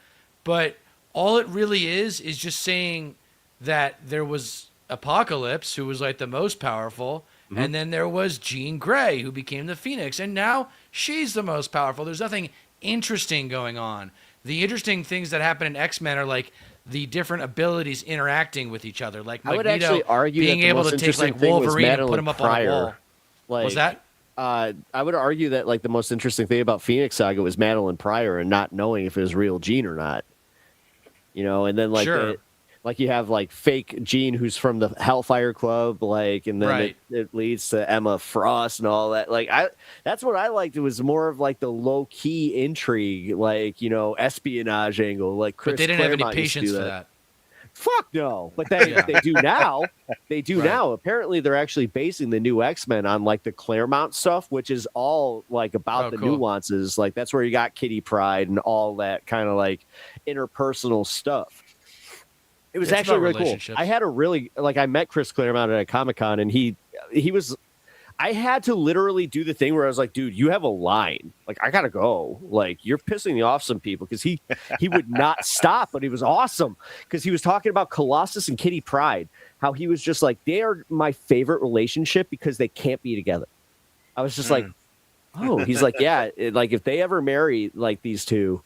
but all it really is just saying that there was Apocalypse, who was like the most powerful, and then there was Jean Grey, who became the Phoenix, and now she's the most powerful. There's nothing interesting going on. The interesting things that happen in X-Men are like the different abilities interacting with each other, like I would Magneto actually argue being that the able most to take interesting like thing was Wolverine and put Madeline him up on a Pryor. wall. Like, Was that? I would argue that like the most interesting thing about Phoenix Saga was Madeline Pryor and not knowing if it was real Jean or not. And then like Sure. like you have like fake Jean who's from the Hellfire Club, like, and then Right. it leads to Emma Frost and all that. Like that's what I liked. It was more of like the low key intrigue, like espionage angle. Like Chris But they didn't have any Claremont used to patience do for that. Fuck no. But they do now. They do Right. now. Apparently they're actually basing the new X-Men on like the Claremont stuff, which is all like about the cool. nuances. Like that's where you got Kitty Pryde and all that kind of like interpersonal stuff. It was It's actually about really cool. relationships. I had a really I met Chris Claremont at a Comic-Con and he was I had to literally do the thing where I was like, dude, you have a line. Like, I gotta go. Like, you're pissing me off some people because he would not stop, but he was awesome because he was talking about Colossus and Kitty Pryde, how he was just like, they are my favorite relationship because they can't be together. I was just like, oh, he's like, yeah, like if they ever marry like these two,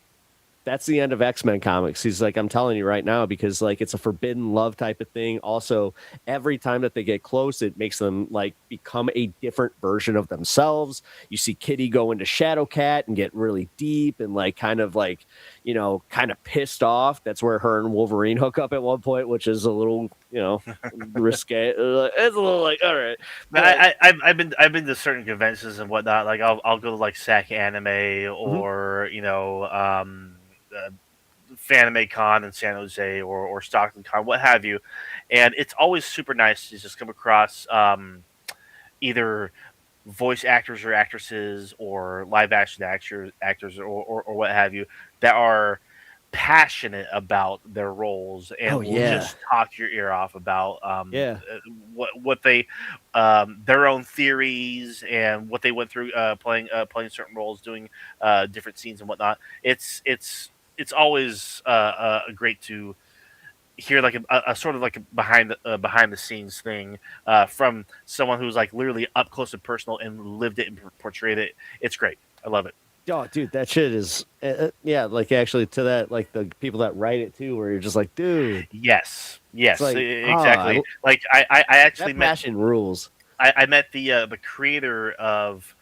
that's the end of X-Men comics. He's like, I'm telling you right now, because like it's a forbidden love type of thing. Also, every time that they get close, it makes them like become a different version of themselves. You see Kitty go into Shadowcat and get really deep and like kind of like, you know, kind of pissed off. That's where her and Wolverine hook up at one point, which is a little, you know, risque. It's a little like, all right. But I've been to certain conventions and whatnot. Like I'll go to like SAC Anime or Fanime Con in San Jose or Stockton Con, what have you, and it's always super nice to just come across either voice actors or actresses or live action actors or what have you that are passionate about their roles and will just talk your ear off about what they their own theories and what they went through playing certain roles, doing different scenes and whatnot. It's always great to hear like a sort of like a behind the scenes thing from someone who's like literally up close and personal and lived it and portrayed it. It's great. I love it. Oh, dude, that shit is, yeah, like actually to that, like the people that write it too, where you're just like, dude. Yes, like, exactly. Like I actually met passion rules. I met the creator of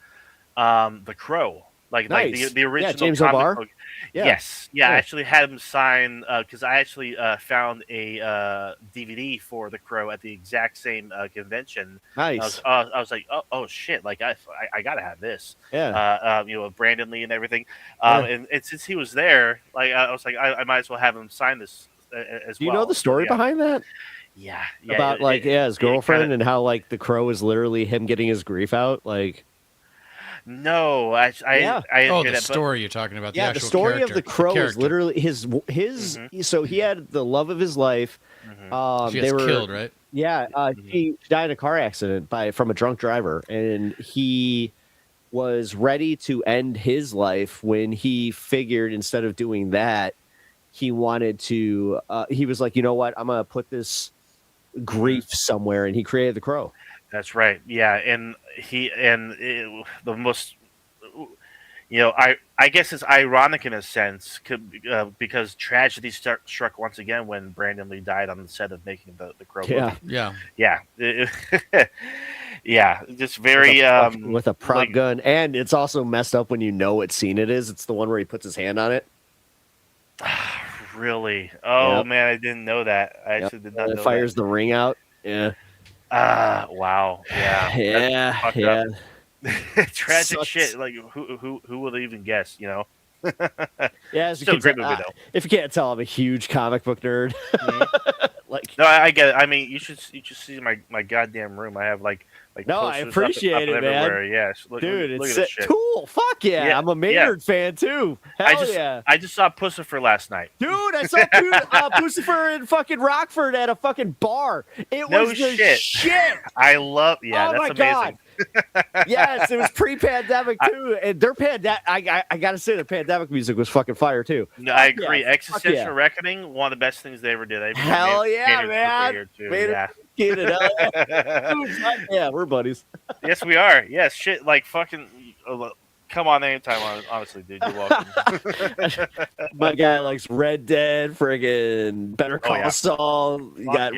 The Crow, like the original James comic O'Barr. book. Yes, I actually had him sign because I actually found a DVD for The Crow at the exact same convention. Nice. I was like, oh shit! Like I gotta have this. Yeah. You know, Brandon Lee and everything. And since he was there, like I was like, I might as well have him sign this as well. Do you know the story behind that? Yeah. About his girlfriend and how like The Crow is literally him getting his grief out, like. No, I the story you're talking about. The story of The Crow is literally his. So he had the love of his life. She was killed, right? Yeah, she died in a car accident from a drunk driver, and he was ready to end his life when he figured instead of doing that, he wanted to. He was like, you know what, I'm gonna put this grief somewhere, and he created The Crow. That's right. Yeah, and the most, you know, I guess it's ironic in a sense because tragedy struck once again when Brandon Lee died on the set of making the Crow movie. Yeah. Just very with a prop gun, and it's also messed up when you know what scene it is. It's the one where he puts his hand on it. Really? Oh man, I didn't know that. I actually did not know. It fires the ring out. Yeah. Wow. Yeah. Yeah. Tragic shit. Like who would even guess? You know. Yeah, it's still a great movie though. If you can't tell, I'm a huge comic book nerd. No, I get it. I mean, you should see my goddamn room. I have like no, I appreciate it, man. Yes, dude, look it's at this shit. Cool. Fuck yeah. I'm a Maynard fan too. Hell I just saw Pussifer last night. Dude, I saw Pussifer in fucking Rockford at a fucking bar. It was the shit. I love. Yeah, that's amazing. God. Yes, it was pre-pandemic too, and their pandemic. I gotta say, the pandemic music was fucking fire too. No, I agree. Existential Reckoning, one of the best things they ever did. Hell yeah, man! Yeah, we're buddies. Yes, we are. Yes, shit, like fucking. Come on anytime, honestly, dude. You're welcome. My guy likes Red Dead, friggin' Better Call Saul. You got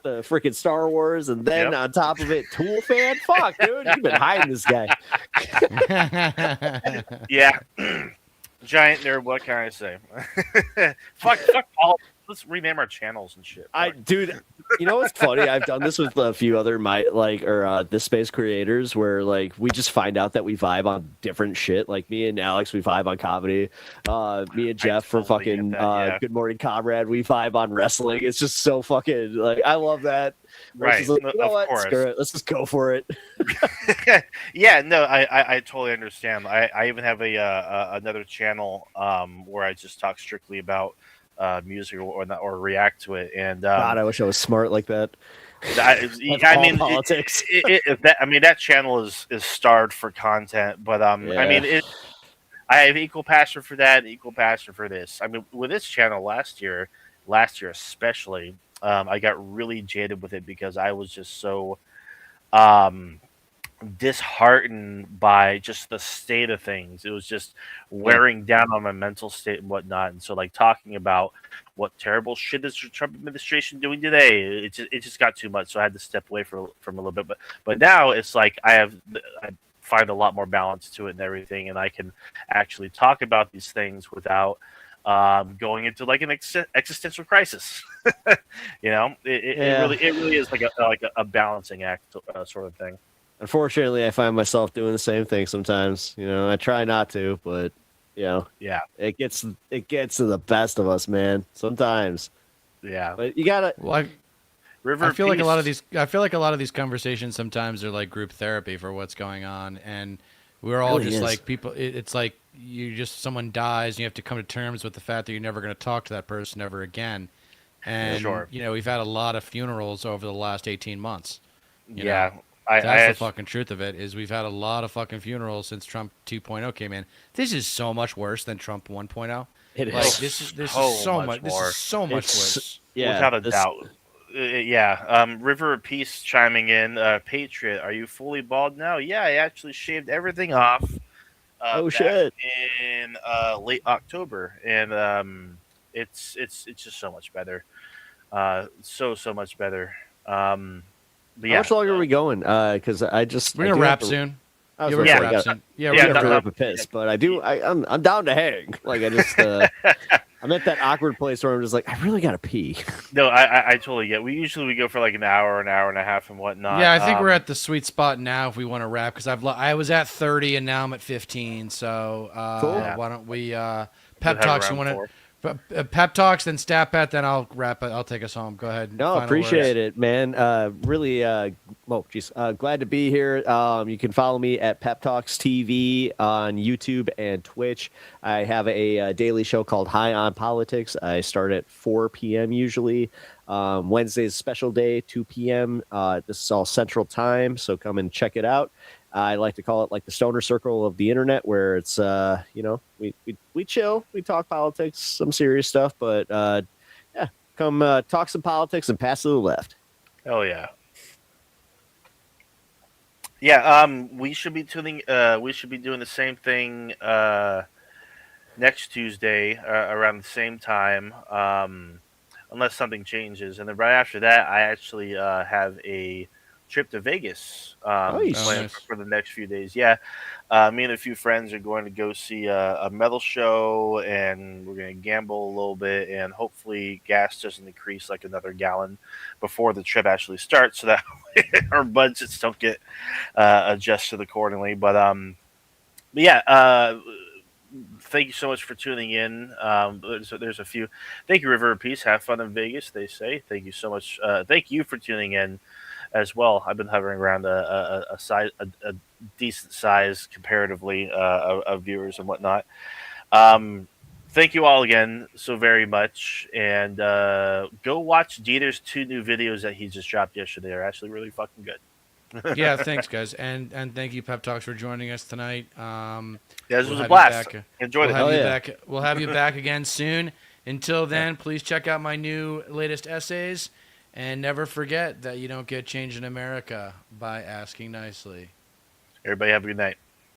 the freaking Star Wars, and then on top of it, Tool fan. Fuck, dude, you've been hiding this guy. Yeah, giant nerd. What can I say? fuck all. Let's rename our channels and shit. Dude, you know what's funny? I've done this with a few other this space creators where like we just find out that we vibe on different shit. Like me and Alex, we vibe on comedy. Me and Jeff from fucking Good Morning Comrade, we vibe on wrestling. It's just so fucking like I love that. Right, like, you know what? Screw it. Let's just go for it. Yeah, no, I totally understand. I even have another channel where I just talk strictly about music or react to it, and God, I wish I was smart like that. I mean, politics. That channel is starved for content, but I mean, I have equal passion for that, equal passion for this. I mean, with this channel last year especially, I got really jaded with it because I was just so disheartened by just the state of things. It was just wearing down on my mental state and whatnot. And so, like, talking about what terrible shit is the Trump administration doing today, it just got too much. So I had to step away from a little bit. But now it's like I find a lot more balance to it and everything, and I can actually talk about these things without going into like an existential crisis. It really is like a balancing act sort of thing. Unfortunately, I find myself doing the same thing sometimes. I try not to, but Yeah, it gets to the best of us, man. Sometimes, yeah. but you gotta. Well, River I feel like a lot of Peace. these. I feel like a lot of these conversations sometimes are like group therapy for what's going on, and we're all Really just is. like people. It's like someone dies, and you have to come to terms with the fact that you're never going to talk to that person ever again. And Sure. we've had a lot of funerals over the last 18 months. You Yeah, know, I that's the actually, fucking truth of it. Is we've had a lot of fucking funerals since Trump 2.0 came in. This is so much worse than Trump 1.0. It is. Like this is so so much much. This more. is so much It's worse. yeah, without a this- doubt. Yeah. River of Peace chiming in. Patriot, are you fully bald now? Yeah, I actually shaved everything off. Oh, Back shit. in late October, and it's just so much better. So much better. But How yeah, much longer are we going? Because I just We're I gonna do have wrap to- soon. I was Yeah, gonna we're say, gonna I wrap gotta- soon. Yeah, Yeah, we're I gonna have to wrap. rip a piss, but I'm down to hang. Like I'm at that awkward place where I'm just like, I really gotta pee. No, I totally get. We usually go for like an hour and a half, and whatnot. Yeah, I think we're at the sweet spot now if we want to wrap because I was at 30 and now I'm at 15. So Cool. why don't we We'll pep have talks? You around want four. to pep talks, then stat bet, then I'll wrap it. I'll take us home. Go ahead. No, appreciate it, man. Really, glad to be here. You can follow me at PepTalks TV on YouTube and Twitch. I have a daily show called High on Politics. I start at 4 p.m. usually. Wednesday's special day, 2 p.m. This is all Central Time, so come and check it out. I like to call it like the stoner circle of the internet, where it's we chill, we talk politics, some serious stuff, but yeah, come talk some politics and pass to the left. Oh yeah. Yeah, we should be tuning. We should be doing the same thing next Tuesday around the same time, unless something changes. And then right after that, I actually have a trip to Vegas Nice. planned Nice. for the next few days. Yeah, me and a few friends are going to go see a metal show, and we're going to gamble a little bit, and hopefully gas doesn't increase like another gallon before the trip actually starts, so that our budgets don't get adjusted accordingly. But yeah, thank you so much for tuning in. There's a few. Thank you, River of Peace. Have fun in Vegas, they say. Thank you so much. Thank you for tuning in as well. I've been hovering around a decent size comparatively of viewers and whatnot. Thank you all again so very much, and go watch Deter's 2 new videos that he just dropped yesterday. They're actually really fucking good. Yeah, thanks guys, and thank you Pep Talks for joining us tonight. Yeah, this We'll was have a you blast. back. Enjoyed We'll it. have you yeah. back. We'll have you back again soon. Until then, please check out my new latest essays, and never forget that you don't get change in America by asking nicely. Everybody have a good night.